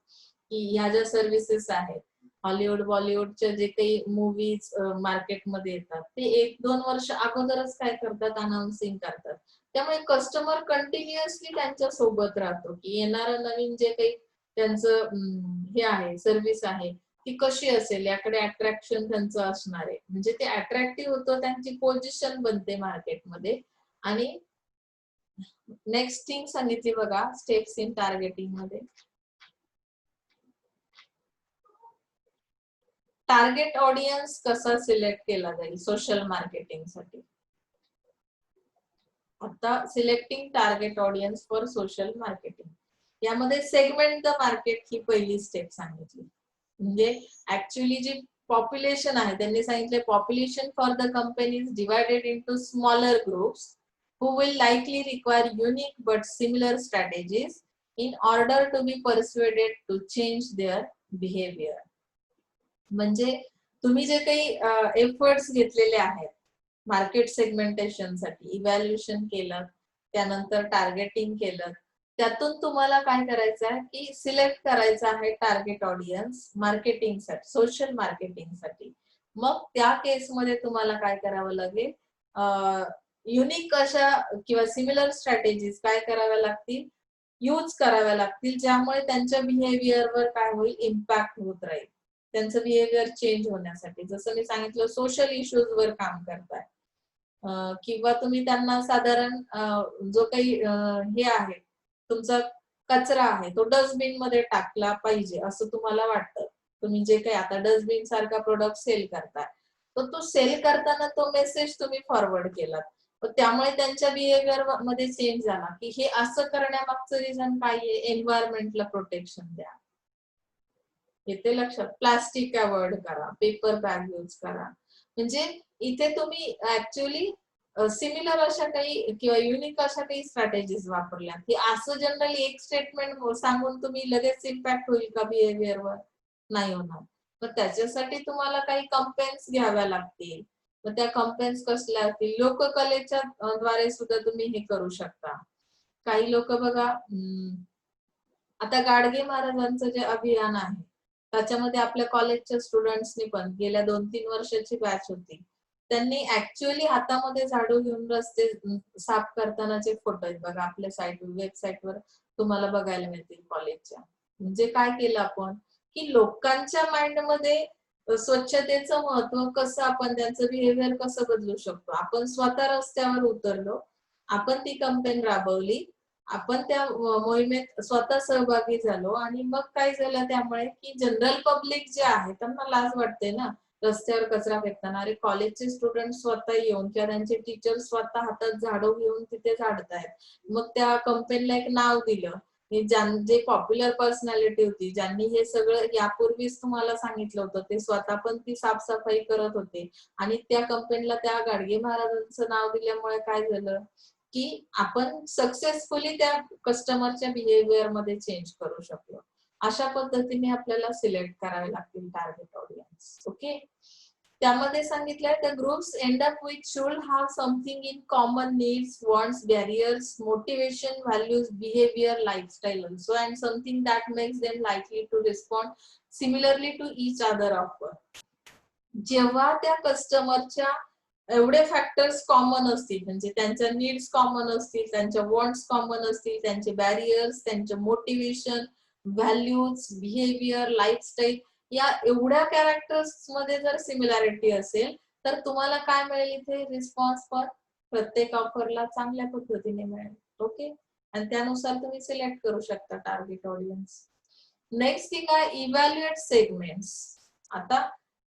की ह्या ज्या सर्व्हिसेस आहेत हॉलिवूड बॉलिवूडच्या जे काही मूवीज मार्केटमध्ये येतात ते 1-2 वर्ष अगोदरच काय करतात अनाउन्सिंग करतात. त्यामुळे कस्टमर कंटिन्युअसली त्यांच्या सोबत राहतो की येणारं नवीन जे काही त्यांचं हे आहे सर्व्हिस आहे ती कशी असेल याकडे अट्रॅक्शन त्यांचं असणार आहे. म्हणजे ते अट्रॅक्टिव्ह होतं, त्यांची पोझिशन बनते मार्केटमध्ये. आणि नेक्स्ट थिंग सांगितली बघा स्टेप्स इन टार्गेटिंग मध्ये. टार्गेट ऑडियन्स कसा सिलेक्ट केला जाईल सोशल मार्केटिंग साठी? आता selecting target audience for social marketing यामध्ये सेगमेंट द मार्केट ही पहिली स्टेप सांगितली. म्हणजे ऍक्च्युअली जी पॉप्युलेशन आहे त्यांनी सांगितले population for the company is divided into smaller groups who will likely require unique but similar strategies in order to be persuaded to change their behavior. म्हणजे तुम्ही जे काही एफर्ट्स घेतलेले आहेत मार्केट सेगमेंटेशन साठी, इव्हॅल्युएशन केलं, त्यानंतर टार्गेटिंग केलं, त्यातून तुम्हाला काय करायचं आहे की सिलेक्ट करायचं आहे टार्गेट ऑडियन्स मार्केटिंग साठी, सोशल मार्केटिंग साठी. मग त्या केसमध्ये तुम्हाला काय करावं लागेल, युनिक अशा किंवा सिमिलर स्ट्रॅटेजीज काय कराव्या लागतील, यूज कराव्या लागतील, ज्यामुळे त्यांच्या बिहेवियरवर काय होईल इम्पॅक्ट होत राहील, त्यांचं बिहेवियर चेंज होण्यासाठी. जसं मी सांगितलं सोशल इश्यूज वर काम करताय किंवा तुम्ही त्यांना साधारण जो काही हे आहे तुमचा कचरा आहे तो डस्टबिन मध्ये टाकला पाहिजे असं तुम्हाला वाटतं, तुम्ही जे काही आता डस्टबिन सारखा प्रोडक्ट सेल करताय तर तो सेल करताना तो मेसेज तुम्ही फॉरवर्ड केलात, त्यामुळे त्यांच्या बिहेवियर मध्ये चेंज झाला की हे असं करण्यामागचं रिझन काय आहे, एन्व्हायरमेंटला प्रोटेक्शन द्या. येते लक्षात? प्लास्टिक अवॉइड करा, पेपर बॅग यूज करा. म्हणजे इथे तुम्ही ऍक्च्युअली सिमिलर अशा काही किंवा युनिक अशा काही स्ट्रॅटेजीज वापरल्या की असं जनरली एक स्टेटमेंट सांगून तुम्ही लगेच इम्पॅक्ट होईल का बिहेवियरवर? नाही होणार. मग त्याच्यासाठी तुम्हाला काही कंपेन्स घ्याव्या लागतील. मग त्या कंपेन्स कसल्या असतील, लोककलेच्या द्वारे सुद्धा तुम्ही हे करू शकता. काही लोक बघा आता गाडगे महाराजांचं जे अभियान आहे त्याच्यामध्ये आपल्या कॉलेजच्या स्टुडंट्सनी पण गेल्या 2-3 वर्षाची बॅच होती. त्यांनी ऍक्च्युअली हातामध्ये झाडू घेऊन रस्ते साफ करतानाचे फोटो आहेत बघा आपल्या वेबसाईटवर तुम्हाला बघायला मिळतील कॉलेजच्या. म्हणजे काय केलं आपण की लोकांच्या माइंडमध्ये स्वच्छतेचं महत्व कसं आपण त्यांचं बिहेवियर कसं बदलू शकतो. आपण स्वतः रस्त्यावर उतरलो, आपण ती कॅम्पेन राबवली, आपण त्या मोहिमेत स्वतः सहभागी झालो आणि मग काय झालं त्यामुळे की जनरल पब्लिक जे आहे त्यांना लाज वाटते ना रस्त्यावर कचरा फेकताना. अरे कॉलेजचे स्टुडंट स्वतः येऊन किंवा त्यांचे टीचर स्वतः हातात झाडू घेऊन तिथे झाडतायत. मग त्या कंपनीला एक नाव दिलं. जे पॉप्युलर पर्सनॅलिटी होती ज्यांनी हे सगळं यापूर्वीच तुम्हाला सांगितलं होतं ते स्वतः पण ती साफसफाई करत होते आणि त्या कंपनीला त्या गाडगे महाराजांचं नाव दिल्यामुळे काय झालं की आपण सक्सेसफुली त्या कस्टमरच्या बिहेवियर मध्ये चेंज करू शकलो. अशा पद्धतीने आपल्याला सिलेक्ट करावे लागतील टार्गेट ऑडियन्स. ओके, त्यामध्ये सांगितलंय the groups end up with should have something in common needs, wants, barriers, motivation, values, behaviour, lifestyle also and something that makes them likely to respond similarly to each other offer. जेव्हा त्या कस्टमरच्या एवढे factors common असतील म्हणजे त्यांच्या needs common असतील, त्यांच्या wants common असतील, त्यांचे बॅरियर्स, त्यांचे मोटिवेशन, व्हॅल्यूज, बिहेवियर, लाईफस्टाईल या एवढ्या कॅरेक्टर्स मध्ये जर सिमिलॅरिटी असेल तर तुम्हाला काय मिळेल इथे रिस्पॉन्स पण प्रत्येक ऑफरला चांगल्या पद्धतीने मिळेल. ओके, आणि त्यानुसार तुम्ही सिलेक्ट करू शकता टार्गेट ऑडियन्स. नेक्स्ट थिंग आहे इव्हॅल्युएट सेगमेंट्स. आता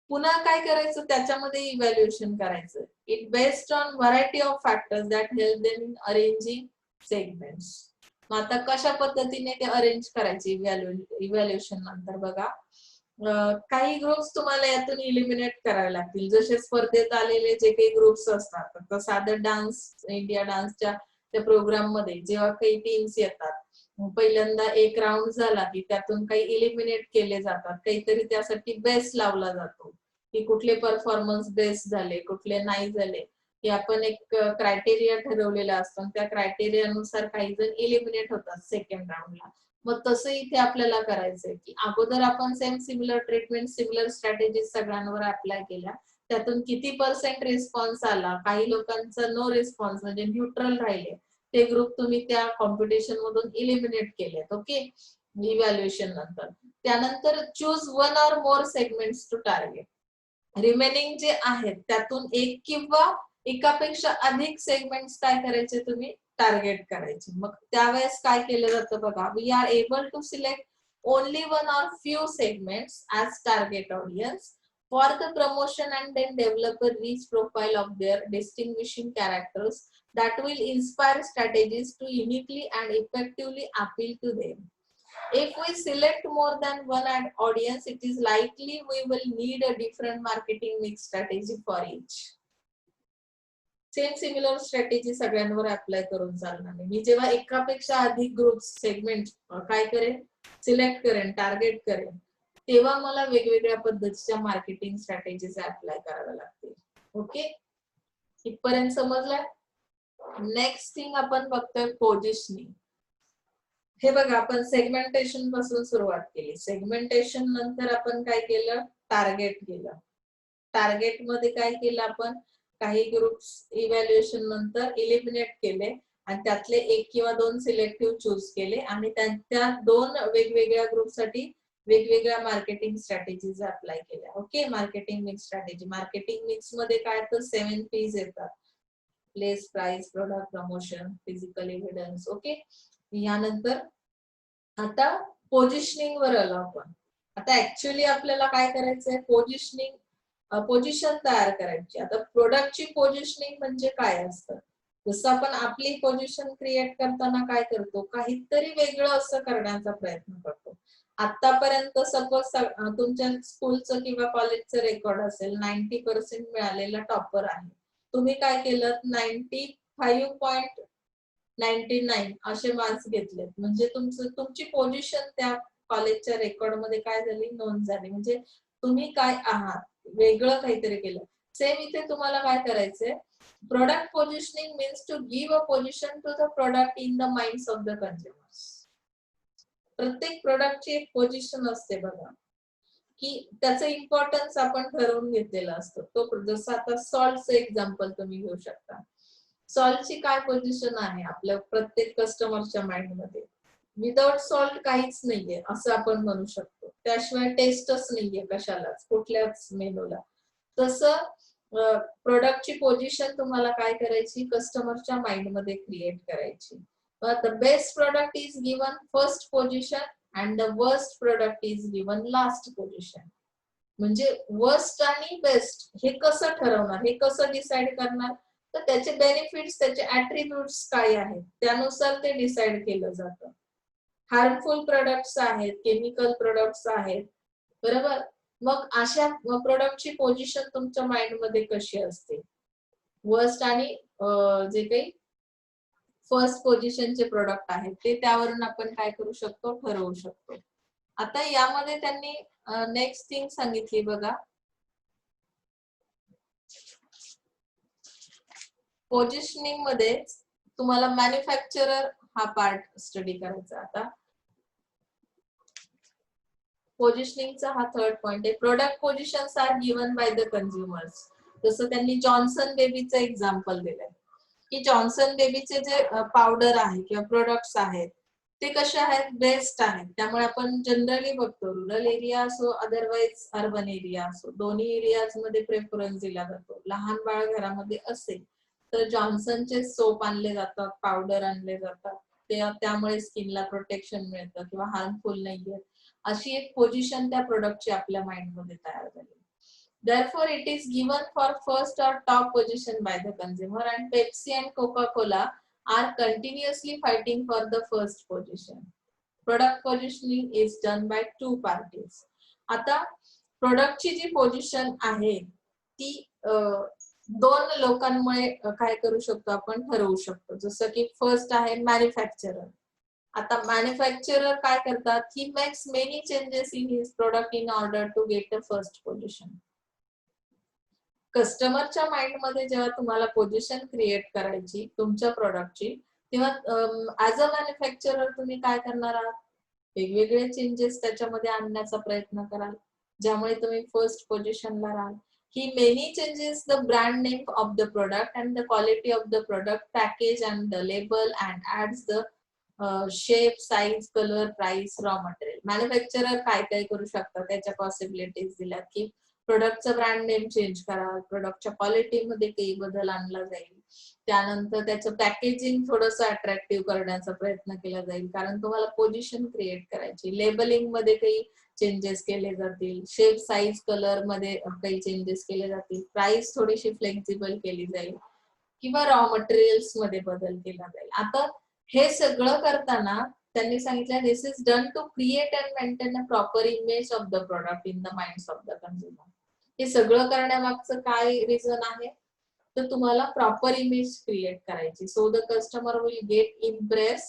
पुन्हा काय करायचं त्याच्यामध्ये इव्हॅल्युएशन करायचं. It based on variety of factors that help them in arranging segments. मग आता कशा पद्धतीने ते अरेंज करायचे इव्हॅल्युएशन नंतर बघा काही ग्रुप्स तुम्हाला यातून इलिमिनेट करावे लागतील. जसे स्पर्धेत आलेले जे काही ग्रुप्स असतात तर साधं डान्स इंडिया डान्सच्या त्या प्रोग्राम मध्ये जेव्हा काही टीम्स येतात पहिल्यांदा एक राऊंड झाला की त्यातून काही इलिमिनेट केले जातात, काहीतरी त्यासाठी बेस्ट लावला जातो की कुठले परफॉर्मन्स बेस्ट झाले कुठले नाही झाले हे आपण एक क्रायटेरिया ठरवलेला असतो. त्या क्रायटेरियानुसार काही जण इलिमिनेट होतात सेकंड राऊंडला. मग तसं इथे आपल्याला करायचंय की अगोदर आपण same similar treatment similar strategies सगळ्यांवर अप्लाय केल्या, त्यातून किती पर्सेंट रिस्पॉन्स आला, काही लोकांचा नो रिस्पॉन्स म्हणजे न्यूट्रल राहिले ते ग्रुप तुम्ही त्या कॉम्पिटिशन मधून इलिमिनेट केलेत. ओके, इव्हॅल्युएशन नंतर त्यानंतर choose one or more segments to target. Remaining जे आहेत त्यातून एक किंवा एकापेक्षा अधिक सेगमेंट्स काय करायचे तुम्ही टार्गेट करायचे. मग त्यावेळेस काय केलं जातं बघा, we are able to select only one or few segments as target audience for the promotion and then develop a rich profile of their distinguishing characters that will inspire strategies to uniquely and effectively appeal to them. If we select more than one audience, it is likely we will need a different marketing mix strategy for each. Same similar strategy सगळ्यांवर apply करून चालणार नाही. मी जेव्हा एकापेक्षा अधिक group segment काय करेन select करेन टार्गेट करेन तेव्हा मला वेगवेगळ्या पद्धतीच्या मार्केटिंग स्ट्रॅटेजीज अप्लाय कराव्या लागतील. ओके, इथपर्यंत समजलं. नेक्स्ट थिंग आपण बघतोय पोझिशनिंग. हे बघा आपण सेगमेंटेशन पासून सुरुवात केली. सेगमेंटेशन नंतर आपण काय केलं टार्गेट केलं. टार्गेट मध्ये काय केलं आपण काही ग्रुप्स इव्हॅल्युएशन नंतर इलिमिनेट केले आणि त्यातले एक किंवा दोन सिलेक्टिव्ह चूज केले आणि त्या दोन वेगवेगळ्या ग्रुपसाठी वेगवेगळ्या मार्केटिंग स्ट्रॅटेजीज अप्लाय केल्या. Okay, marketing mix strategy. Marketing mix मध्ये काय तर 7 P's येतात. Place, price, product, promotion, physical evidence. Okay, यानंतर आता पोझिशनिंग वर आलो आपण. आता ऍक्च्युअली आपल्याला काय करायचंय पोझिशन तयार करायची. आता प्रोडक्टची पोझिशनिंग म्हणजे काय असतं, जसं आपण आपली पोझिशन क्रिएट करताना काय करतो काहीतरी वेगळं असं करण्याचा प्रयत्न करतो. आतापर्यंत सपोज तुमच्या स्कूलचं किंवा कॉलेजचं रेकॉर्ड असेल 90% मिळालेला टॉपर आहे. तुम्ही काय केलं 95.99 असे मार्क्स घेतलेत म्हणजे तुमची पोझिशन त्या कॉलेजच्या रेकॉर्ड मध्ये काय झाली नोंद झाली. म्हणजे तुम्ही काय आहात वेगळं काहीतरी केलं. सेम इथे तुम्हाला काय करायचंय product positioning means to give a position to the product in the minds of the consumers. प्रत्येक प्रोडक्टची एक पोझिशन असते बघा. की त्याचं इम्पॉर्टन्स आपण ठरवून घेतलेलं असतं. तो जसं आता सॉल्टचं एक्झाम्पल तुम्ही घेऊ शकता. सॉल्टची काय पोझिशन आहे आपल्या प्रत्येक कस्टमरच्या माइंडमध्ये? विदाउट सॉल्ट काहीच नाहीये असं आपण म्हणू शकतो. त्याशिवाय टेस्टच नाहीये कशालाच, कुठल्याच मेनूला. तसं प्रोडक्टची पोझिशन तुम्हाला काय करायची, कस्टमरच्या माइंडमध्ये क्रिएट करायची. The best product is given first position and the worst product is given last position. म्हणजे वर्स्ट आणि बेस्ट हे कसं ठरवणार, हे कसं डिसाइड करणार? तर त्याचे बेनिफिट्स, त्याचे ऍट्रिब्यूट्स काय आहेत त्यानुसार ते डिसाइड केलं जातं. हार्मफुल प्रोडक्ट्स आहेत, केमिकल प्रोडक्ट्स आहेत, बरोबर. मग अशा प्रोडक्टची पोझिशन तुमच्या माइंड मध्ये कशी असते? वर्स्ट आणि जे काही फर्स्ट पोझिशनचे प्रोडक्ट आहेत ते त्यावरून आपण काय करू शकतो, ठरवू शकतो. आता यामध्ये त्यांनी नेक्स्ट थिंग सांगितली बघा, पोझिशनिंग मध्ये तुम्हाला मॅन्युफॅक्चरर हा पार्ट स्टडी करायचा. आता पोझिशनिंगचा हा थर्ड पॉइंट आहे. Product positions are given by the consumers. जसं त्यांनी जॉन्सन बेबीचं एक्झाम्पल दिलंय की जॉन्सन बेबीचे जे पावडर आहे किंवा प्रोडक्ट्स आहेत ते कसे आहेत, बेस्ट आहेत. त्यामुळे आपण जनरली बघतो रुरल एरिया असो अदरवाईज अर्बन एरिया असो, दोन्ही एरियाज मध्ये प्रेफरन्स दिला जातो. लहान बाळ घरामध्ये असेल तर जॉन्सनचे सोप आणले जातात, पावडर आणले जातात, त्यामुळे स्किनला प्रोटेक्शन मिळतं किंवा हार्मफुल नाहीये, अशी एक पोझिशन त्या प्रोडक्टची आपल्या माइंड मध्ये तयार झाली. Therefore, it is given for first or top position by the consumer, and Pepsi and Coca-Cola are continuously fighting for the first position. Product positioning is done by two parties. आता प्रोडक्टची जी position आहे ती दोन लोकांमुळे काय करू शकतो आपण, ठरवू शकतो. जसं की फर्स्ट आहे मॅन्युफॅक्चरर. आता मॅन्युफॅक्चरर काय करतात, ही makes many changes in his product in order to get the first position. कस्टमरच्या माइंड मध्ये जेव्हा तुम्हाला पोझिशन क्रिएट करायची तुमच्या प्रोडक्टची, तेव्हा ऍज अ मॅन्युफॅक्चरर तुम्ही काय करणार आहात, वेगवेगळे चेंजेस त्याच्यामध्ये आणण्याचा प्रयत्न कराल ज्यामुळे तुम्ही फर्स्ट पोझिशनला राहाल. He many changes the brand name of the product and the quality of the product, package and the label and ads the shape, size, colour, price, raw material. Manufacturer काय काय करू शकतात त्याच्या पॉसिबिलिटीज दिल्यात की प्रोडक्टचं brand name change करा, प्रोडक्टच्या क्वालिटीमध्ये काही बदल आणला जाईल, त्यानंतर त्याचं पॅकेजिंग थोडंसं अट्रॅक्टिव्ह करण्याचा प्रयत्न केला जाईल कारण तुम्हाला पोझिशन क्रिएट करायची. लेबलिंग मध्ये काही चेंजेस केले जातील, शेप, साईज, कलर मध्ये काही चेंजेस केले जातील, प्राइस थोडीशी फ्लेक्झिबल केली जाईल किंवा रॉ मटेरियल्स मध्ये बदल केला जाईल. आता हे सगळं करताना त्यांनी सांगितलं this is done to create and maintain a proper image of the product in the minds of the consumer. हे सगळं करण्यामागचं काय रिझन आहे, तर तुम्हाला प्रॉपर इमेज क्रिएट करायची. So the customer will get impress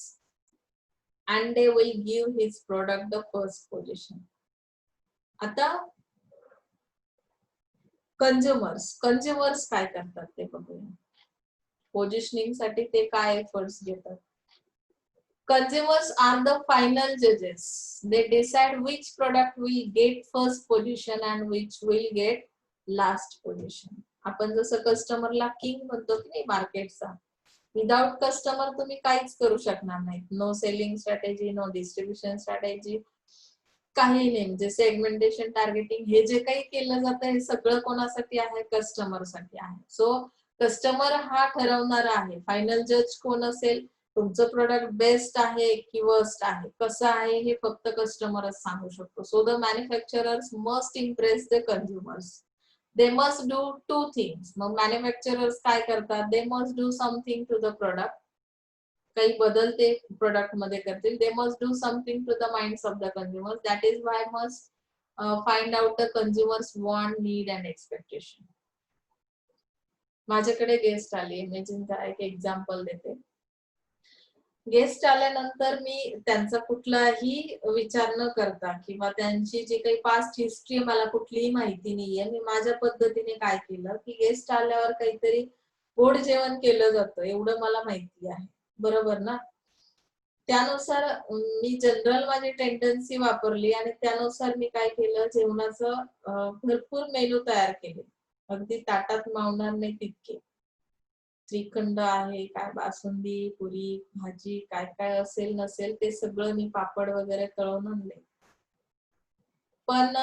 and they will give his product the first position. आता consumers काय करतात ते बघूया. पोझिशनिंग साठी ते काय एफर्ट्स घेतात. Consumers are the final judges. They decide which product will get first position and which will get last position. आपण जसं कस्टमरला किंग म्हणतो की नाही मार्केटचा, विदाउट कस्टमर तुम्ही काहीच करू शकणार नाही. No selling strategy, no distribution strategy, काही नाही. म्हणजे सेगमेंटेशन, टार्गेटिंग हे जे काही केलं जातं हे सगळं कोणासाठी आहे, कस्टमरसाठी आहे. सो कस्टमर हा ठरवणारा आहे. फायनल जज कोण असेल, तुमचं प्रोडक्ट बेस्ट आहे की वर्स्ट आहे, कसं आहे हे फक्त कस्टमरच सांगू शकतो. So the manufacturers must impress the consumers. They must do two things. मग मॅन्युफॅक्चरर्स काय करतात, they must do something to the product. काही बदल ते प्रोडक्ट मध्ये करतील. They must do something to the minds of the consumers. That is why must find out the consumers want, need and expectation. माझ्याकडे guest आली, imagine करा, एक example देते. गेस्ट आल्यानंतर मी त्यांचा कुठलाही विचार न करता किंवा त्यांची जी काही पास्ट हिस्ट्री मला कुठलीही माहिती नाहीये, मी माझ्या पद्धतीने काय केलं की गेस्ट आल्यावर काहीतरी गोड जेवण केलं जातं एवढं मला माहिती आहे, बरोबर ना. त्यानुसार मी जनरल माझी टेंडन्सी वापरली आणि त्यानुसार मी काय केलं, जेवणाचं भरपूर मेनू तयार केले. अगदी ताटात मावणार नाही तितके. श्रीखंड आहे, काय बासुंदी, पुरी, भाजी काय काय असेल नसेल ते सगळं मी पापड वगैरे तळून आणले. पण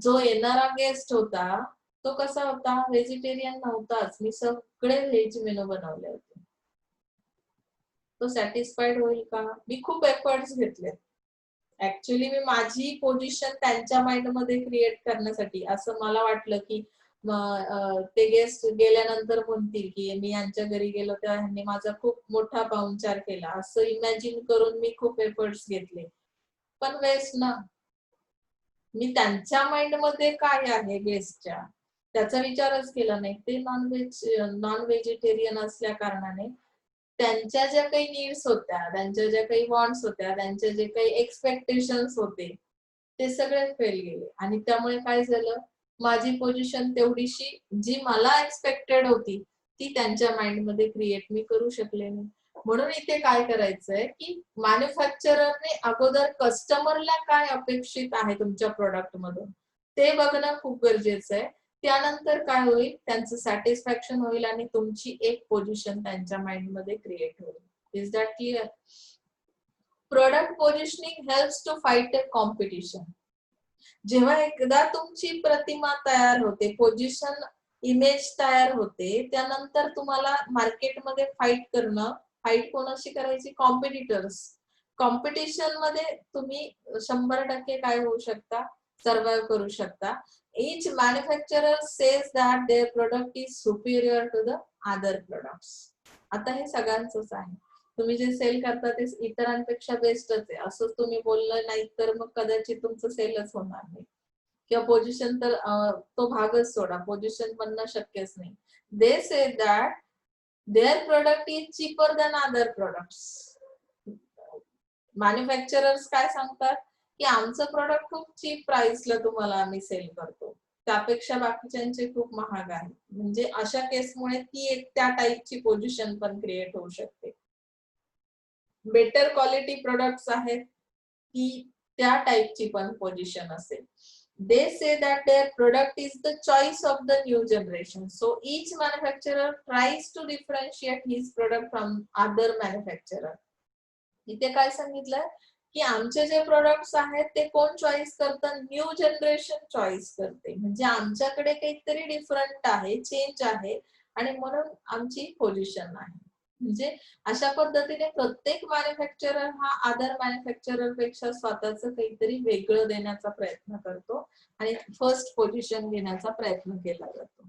जो येणारा गेस्ट होता तो कसा होता, व्हेजिटेरियन नव्हताच. मी सगळे व्हेज मेनू बनवले होते. तो सॅटिस्फाईड होईल का? मी खूप एफर्ट्स घेतले. ऍक्च्युली मी माझी पोझिशन त्यांच्या माइंड मध्ये क्रिएट करण्यासाठी असं मला वाटलं की ते गेस्ट गेल्यानंतर म्हणतील की मी यांच्या घरी गेलो तेव्हा ह्यांनी माझा खूप मोठा पाहुणचार केला, असं इमॅजिन करून मी खूप एफर्ट्स घेतले. पण वेस्ट ना. मी त्यांच्या माइंड मध्ये काय आहे गेस्टच्या त्याचा विचारच केला नाही. ते नॉन व्हेजिटेरियन असल्या कारणाने त्यांच्या ज्या काही नीड्स होत्या, त्यांच्या ज्या काही वॉन्ट्स होत्या, त्यांचे जे काही एक्सपेक्टेशन्स होते ते सगळे फेल गेले. आणि त्यामुळे काय झालं, माझी पोझिशन तेवढीशी जी मला एक्सपेक्टेड होती ती त्यांच्या माइंड मध्ये क्रिएट मी करू शकले नाही. म्हणून इथे काय करायचंय की मॅन्युफॅक्चररने अगोदर कस्टमरला काय अपेक्षित आहे तुमच्या प्रोडक्ट मधून ते बघणं खूप गरजेचं आहे. त्यानंतर काय होईल, त्यांचं सॅटिस्फॅक्शन होईल आणि तुमची एक पोझिशन त्यांच्या माइंड मध्ये क्रिएट होईल. Is that clear? Product positioning helps to fight a competition. जेव्हा एकदा तुमची प्रतिमा तयार होते, पोझिशन इमेज तयार होते, त्यानंतर तुम्हाला मार्केटमध्ये फाईट कोणाशी करायची? कॉम्पिटिटर्स. कॉम्पिटिशन मध्ये तुम्ही 100% काय होऊ शकता, सर्व्हाइव्ह करू शकता. Each manufacturer says that their product is superior to the other products. आता हे सगळ्यांचंच आहे. तुम्ही जे सेल करता ते इतरांपेक्षा बेस्टच आहे असं तुम्ही बोललं नाही तर मग कदाचित तुमचं सेलच होणार नाही. किंवा पोझिशन तर तो भागच सोडा, पोझिशन बनणं शक्यच नाही. They say that their product is cheaper than other products. Manufacturers काय सांगतात की आमचं प्रोडक्ट खूप चीप प्राइसला तुम्हाला आम्ही सेल करतो, त्यापेक्षा बाकीच्यांचे खूप महाग आहे. म्हणजे अशा केसमुळे ती एक त्या टाईपची पोझिशन पण क्रिएट होऊ शकते. बेटर क्वालिटी प्रोडक्ट्स आहेत की त्या टाईपची पण पोझिशन असेल. They say that their product is the choice of the new generation. So each manufacturer tries to differentiate his product from other manufacturer. इथे काय सांगितलंय की आमचे जे प्रोडक्ट्स आहेत ते कोण चॉईस करतं? न्यू जनरेशन चॉईस करते. म्हणजे आमच्याकडे काहीतरी डिफरंट आहे, चेंज आहे आणि म्हणून आमची पोझिशन आहे. म्हणजे अशा पद्धतीने प्रत्येक मॅन्युफॅक्चरर हा अदर मॅन्युफॅक्चरर पेक्षा स्वतःचं काहीतरी वेगळं देण्याचा प्रयत्न करतो आणि फर्स्ट पोझिशन घेण्याचा प्रयत्न केला जातो.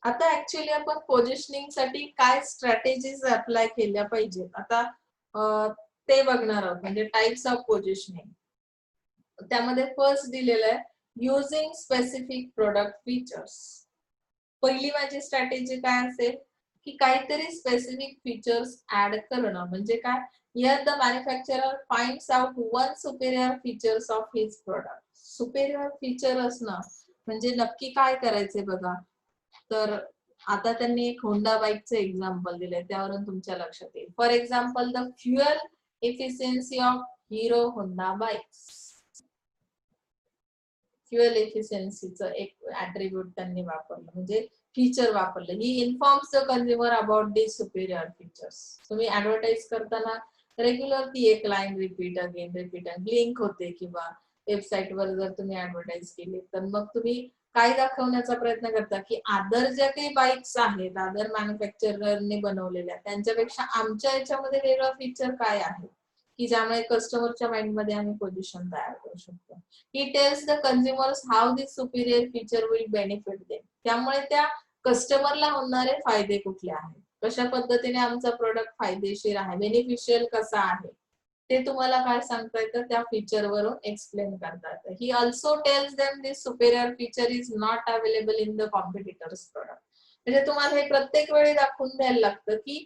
आता ऍक्च्युअली आपण पोझिशनिंग साठी काय स्ट्रॅटेजीज अप्लाय केल्या पाहिजेत आता ते बघणार आहोत. म्हणजे टाइप्स ऑफ पोझिशनिंग. त्यामध्ये फर्स्ट दिलेलं आहे युजिंग स्पेसिफिक प्रोडक्ट फीचर्स. पहिली माझी स्ट्रॅटेजी काय असेल की काहीतरी स्पेसिफिक फीचर्स ऍड करणं. म्हणजे काय, here the manufacturer finds out one superior features of his product. Superior feature असणं म्हणजे नक्की काय करायचंय बघा. तर आता त्यांनी एक होंडा बाईकचं एक्झाम्पल दिलंय, त्यावरून तुमच्या लक्षात येईल. For example the fuel efficiency of Hero Honda bikes. Fuel एफिशियन्सीचं एक ऍट्रिब्यूट त्यांनी वापरलं, म्हणजे फीचर वापरलं. He informs the consumer about the superior features. तुम्ही ऍडव्हर्टाइज करताना रेग्युलर ती एक लाईन रिपीट अगेन लिंक होते किंवा वेबसाईटवर जर तुम्ही ऍडव्हर्टाइज केली तर मग तुम्ही काय दाखवण्याचा प्रयत्न करता की अदर ज्या काही बाईक्स आहेत अदर मॅन्युफॅक्चररने बनवलेल्या त्यांच्यापेक्षा आमच्या याच्यामध्ये वेगळं फीचर काय आहे की ज्यामुळे कस्टमरच्या माइंड मध्ये आम्ही पोझिशन तयार करू शकतो. He tells the consumers how this Superior feature will benefit them. त्यामुळे त्या कस्टमरला होणारे फायदे कुठले आहेत, कशा पद्धतीने आमचा प्रोडक्ट फायदेशीर आहे, बेनिफिशियल कसा आहे ते तुम्हाला काय सांगता येतं त्या फीचर वरून एक्सप्लेन करता येतं. He also tells them this superior feature is not available in the competitors product. म्हणजे तुम्हाला हे प्रत्येक वेळी दाखवून द्यायला लागतं की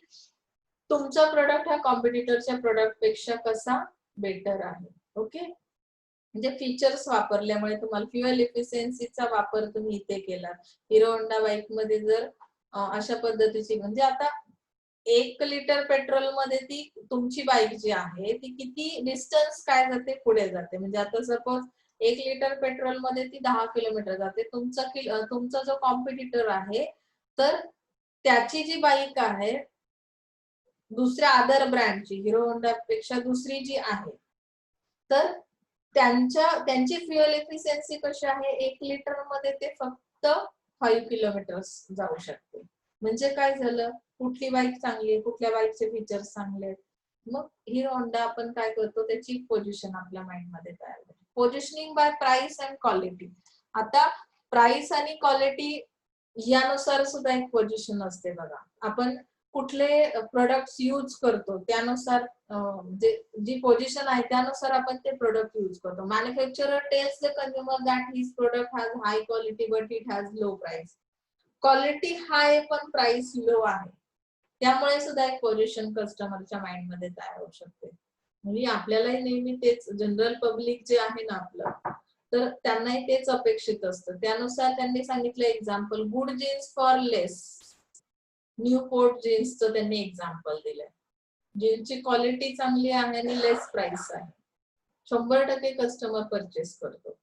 तुमचा प्रोडक्ट हा कॉम्पिटिटरच्या प्रोडक्ट पेक्षा कसा बेटर आहे. ओके, म्हणजे फीचर्स वापरल्यामुळे तुम्हाला फ्युएल एफिशियन्सीचा वापर तुम्ही इथे केला. हिरो होंडा बाईक मध्ये जर अशा पद्धतीची म्हणजे आता 1 लिटर पेट्रोल मध्ये ती तुमची बाईक जी आहे ती किती डिस्टन्स काय जाते पुढे जाते. म्हणजे आता सपोज 1 लिटर पेट्रोल मध्ये ती 10 किलोमीटर जाते. तुमचा जो कॉम्पिटिटर आहे तर त्याची जी बाईक आहे दुसऱ्या अदर ब्रँडची हिरो होंडा पेक्षा दुसरी जी आहे तर त्यांची फ्युएल एफिशियन्सी कशी आहे 1 लिटर मध्ये ते फक्त 5 किलोमीटर जाऊ शकते. म्हणजे काय झालं कुठली बाईक चांगली आहे कुठल्या बाईकचे फीचर्स चांगले आहेत. मग हिरो होंडा आपण काय करतो त्याची पोझिशन आपल्या माइंड मध्ये तयार करतो. Positioning by price and quality. आता प्राइस आणि क्वालिटी यानुसार सुद्धा एक पोझिशन असते बघा. आपण कुठले प्रोडक्ट्स यूज करतो त्यानुसार जी पोझिशन आहे त्यानुसार आपण ते प्रोडक्ट यूज करतो. Manufacturer tells the consumer that his product has high quality but it has low price. Quality high पण प्राइस लो आहे त्यामुळे सुद्धा एक पोझिशन कस्टमरच्या माइंड मध्ये तयार होऊ शकते. म्हणजे आपल्यालाही नेहमी तेच जनरल पब्लिक जे आहे ना आपलं तर त्यांनाही तेच अपेक्षित असतं. त्यानुसार त्यांनी सांगितलं example good jeans for less. Newport जीन्सचं त्यांनी एक्झाम्पल दिलंय. जीन्सची क्वालिटी चांगली आहे आणि लेस प्राइस आहे. 100% कस्टमर परचेस करतो.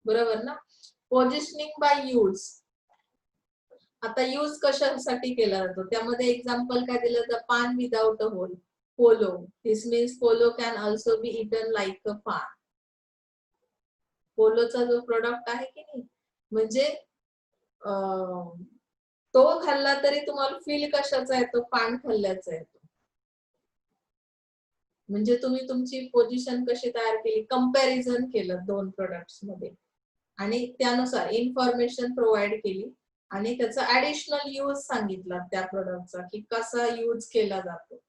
बरोबर ना. Positioning by use. आता यूज कशासाठी केला जातो त्यामध्ये एक्झाम्पल काय दिलं तर पान without a whole. Polo. This means polo can also be eaten like a पान. पोलोचा जो प्रोडक्ट आहे की नाही म्हणजे तो खाल्ला तरी तुम्हाला फील कशाचा येतो पान खाल्ल्याचा येतो. म्हणजे तुम्ही तुमची पोझिशन कशी तयार केली कंपॅरिझन केलं दोन प्रोडक्ट्स मध्ये आणि त्यानुसार इन्फॉर्मेशन प्रोव्हाइड केली आणि त्याचा ऍडिशनल यूज सांगितला त्या प्रोडक्टचा की कसा यूज केला जातो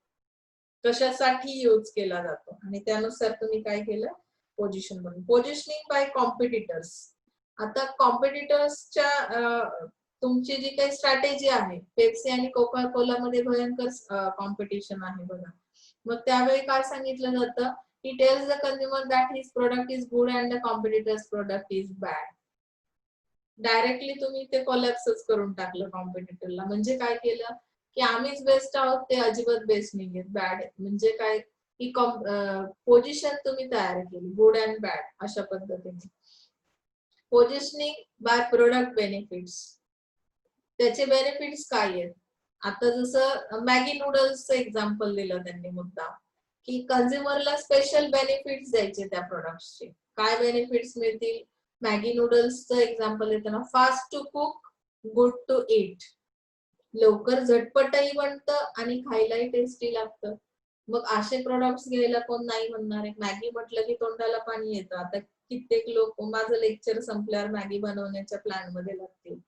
कशासाठी यूज केला जातो आणि त्यानुसार तुम्ही काय केलं पोझिशन बनवून. Positioning by competitors. आता कॉम्पिटिटर्सच्या तुमची जी काही स्ट्रॅटेजी आहे पेप्सी आणि कोका कोला मध्ये भयंकर कॉम्पिटिशन आहे बघा. मग त्यावेळी काय सांगितलं जातं he tells the consumer that his product is good and the competitor's product is bad. Directly तुम्ही ते कोलॅप्सच करून टाकलं कॉम्पिटिटरला. म्हणजे काय केलं की आम्हीच बेस्ट आहोत ते अजिबात बेस्ट नाहीये बॅड. म्हणजे काय की पोझिशन तुम्ही तयार केली गुड अँड बॅड अशा पद्धतीने. Positioning by product benefits. त्याचे बेनिफिट्स काय आहेत आता जसं मॅगी नूडल्सचं एक्झाम्पल दिलं त्यांनी मुद्दा की कंझ्युमरला स्पेशल बेनिफिट्स द्यायचे त्या प्रोडक्ट्सचे. काय बेनिफिट्स मिळतील मॅगी नूडल्सचं एक्झाम्पल देताना fast to cook good to eat. लवकर झटपटही बनतं आणि खायलाही टेस्टी लागतं. मग असे प्रोडक्ट्स घ्यायला कोण नाही म्हणणार आहे. मॅगी म्हटलं की तोंडाला पाणी येतं. आता कित्येक लोक माझं लेक्चर संपल्यावर मॅगी बनवण्याच्या प्लॅन मध्ये लागतील.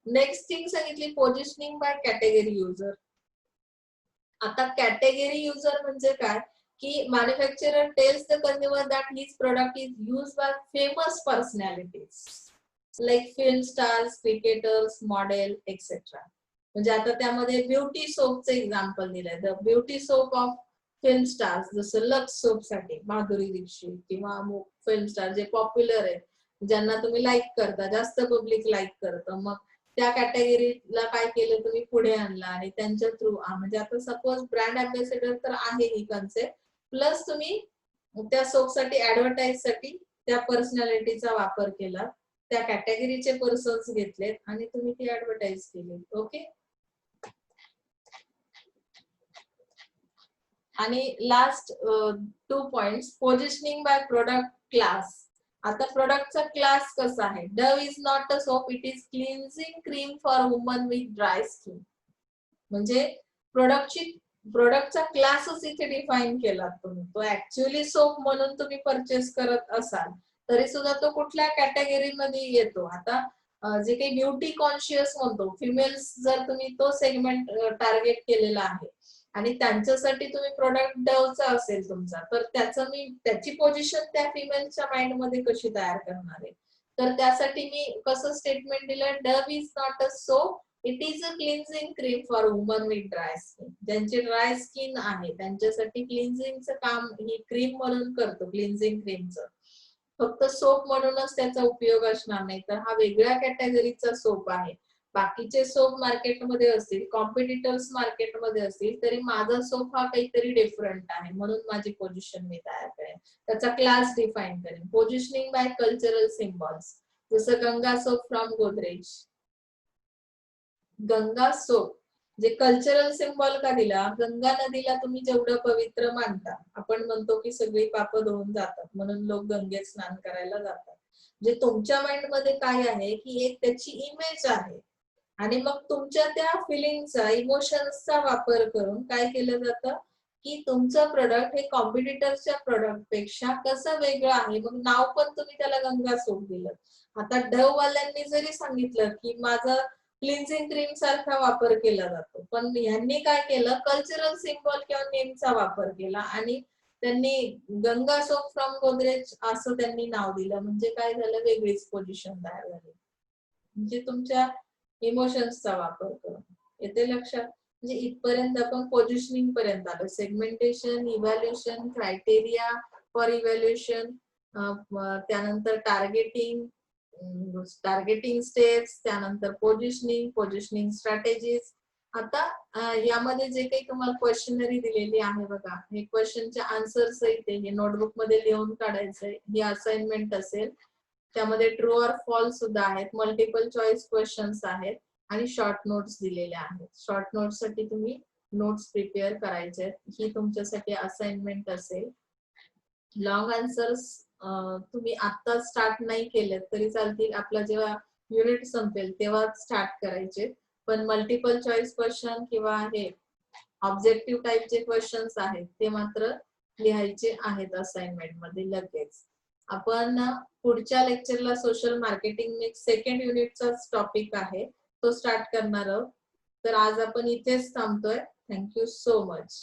नेक्स्ट थिंग सांगितली पोझिशनिंग बाय कॅटेगरी युजर. आता कॅटेगरी युजर म्हणजे काय की manufacturer tells the consumer that his product is used by famous personalities like film stars cricketers model etcetera. म्हणजे आता त्यामध्ये ब्युटी सोपचं एक्झाम्पल दिलंय. The beauty soap of film stars जसं lux soap साठी माधुरी दीक्षित किंवा फिल्म स्टार जे पॉप्युलर आहेत ज्यांना तुम्ही लाईक करता जास्त पब्लिक लाईक करतं. मग त्या कॅटेगरीला काय केलं तुम्ही पुढे आणला आणि त्यांच्या थ्रू म्हणजे आता सपोज ब्रँड अँबॅसेडर तर आहे ही कन्सेप्ट प्लस तुम्ही त्या सोपसाठी ऍडव्हर्टाईज साठी त्या पर्सनॅलिटीचा वापर केला. त्या कॅटेगरीचे पर्सन्स घेतलेत आणि तुम्ही ती ऍडव्हर्टाईज केली. ओके. आणि last 2 points positioning by product class. आता प्रोडक्टचा क्लास कसा आहे. Dove is not a soap it is cleansing cream for woman with dry skin. म्हणजे प्रोडक्टचा क्लासच इथे डिफाईन केला तुम्ही. तो ऍक्च्युअली सोप म्हणून तुम्ही परचेस करत असाल तरी सुद्धा तो कुठल्या कॅटेगरीमध्ये येतो. आता जे काही ब्युटी कॉन्शियस म्हणतो फिमेल्स जर तुम्ही तो सेगमेंट टार्गेट केलेला आहे आणि त्यांच्यासाठी तुम्ही प्रोडक्ट डवचा असेल तुमचा तर त्याची पोझिशन त्या फिमेलच्या माइंड मध्ये कशी तयार करणार आहे. तर त्यासाठी मी कसं स्टेटमेंट दिलं Dove is not a soap it is a cleansing cream for woman with dry skin. ज्यांची ड्राय स्किन आहे त्यांच्यासाठी क्लिन्झिंगचं काम ही क्रीम म्हणून करतो. क्लिन्झिंग क्रीमचं फक्त सोप म्हणूनच त्याचा उपयोग असणार नाही तर हा वेगळ्या कॅटेगरीचा सोप आहे. बाकीचे सोप मार्केटमध्ये असतील, कॉम्पिटिटर्स मार्केटमध्ये असतील, तरी माझा सोप हा काहीतरी डिफरंट आहे, म्हणून माझी पोझिशन मी तयार करेन. त्याचा क्लास डिफाईन करेन. पोझिशनिंग बाय कल्चरल सिम्बॉल्स, जसं Ganga soap from Godrej. Ganga soap जे कल्चरल सिम्बॉल का दिला, गंगा नदीला तुम्ही जेवढं पवित्र मानता, आपण म्हणतो की सगळी पापं धुवून जातात म्हणून लोक गंगेत स्नान करायला जातात. जे तुमच्या माइंड मध्ये काय आहे की एक त्याची इमेज आहे, आणि मग तुमच्या त्या फिलिंगचा, इमोशन्सचा वापर करून काय केलं जातं की तुमचं प्रोडक्ट हे कॉम्पिटिटरच्या प्रोडक्ट पेक्षा कसं वेगळं आहे. मग नाव पण तुम्ही त्याला गंगा सोप दिलं. आता डव वाल्यांनी जरी सांगितलं की माझं क्लिन्झिंग क्रीम सारखा वापर केला जातो, पण ह्यांनी काय केलं, कल्चरल सिम्बॉल किंवा नेमचा वापर केला आणि त्यांनी गंगा सोप फ्रॉम गोदरेज असं त्यांनी नाव दिलं. म्हणजे काय झालं, वेगळीच पोझिशन तयार झाली. म्हणजे तुमच्या इमोशन्सचा वापर करून. येते लक्षात? म्हणजे इथपर्यंत आपण पोझिशनिंग पर्यंत आलो. Segmentation, evaluation, criteria for evaluation, त्यानंतर टार्गेटिंग, टार्गेटिंग स्टेप्स, त्यानंतर पोझिशनिंग स्ट्रॅटेजीज. आता यामध्ये जे काही तुम्हाला क्वेश्चनरी दिलेली आहे बघा, हे क्वेश्चनचे आन्सर सहित हे नोटबुक मध्ये लिहून काढायचंय. ही असाइनमेंट असेल. त्यामध्ये ट्रू ऑर फॉल्स सुद्धा आहेत, मल्टिपल चॉईस क्वेश्चन्स आहेत आणि शॉर्ट नोट्स दिलेल्या आहेत. शॉर्ट नोट्स साठी तुम्ही नोट्स प्रिपेअर करायचे आहेत. ही तुमच्यासाठी असाइनमेंट असेल. लॉंग आन्सर्स तुम्ही आता स्टार्ट नाही केले तरी चालतील, आपला जेव्हा युनिट संपेल तेव्हा स्टार्ट करायचे. पण मल्टिपल चॉईस क्वेश्चन किंवा हे ऑब्जेक्टिव्ह टाइपचे क्वेश्चन्स आहेत ते मात्र लिहायचे आहेत असाइनमेंट मध्ये लगेच. आपण पुढच्या लेक्चरला सोशल मार्केटिंग मिक्स सेकंड युनिटचाच टॉपिक आहे, तो स्टार्ट करणार आहोत. तर आज आपण इथेच थांबतोय. Thank you so much.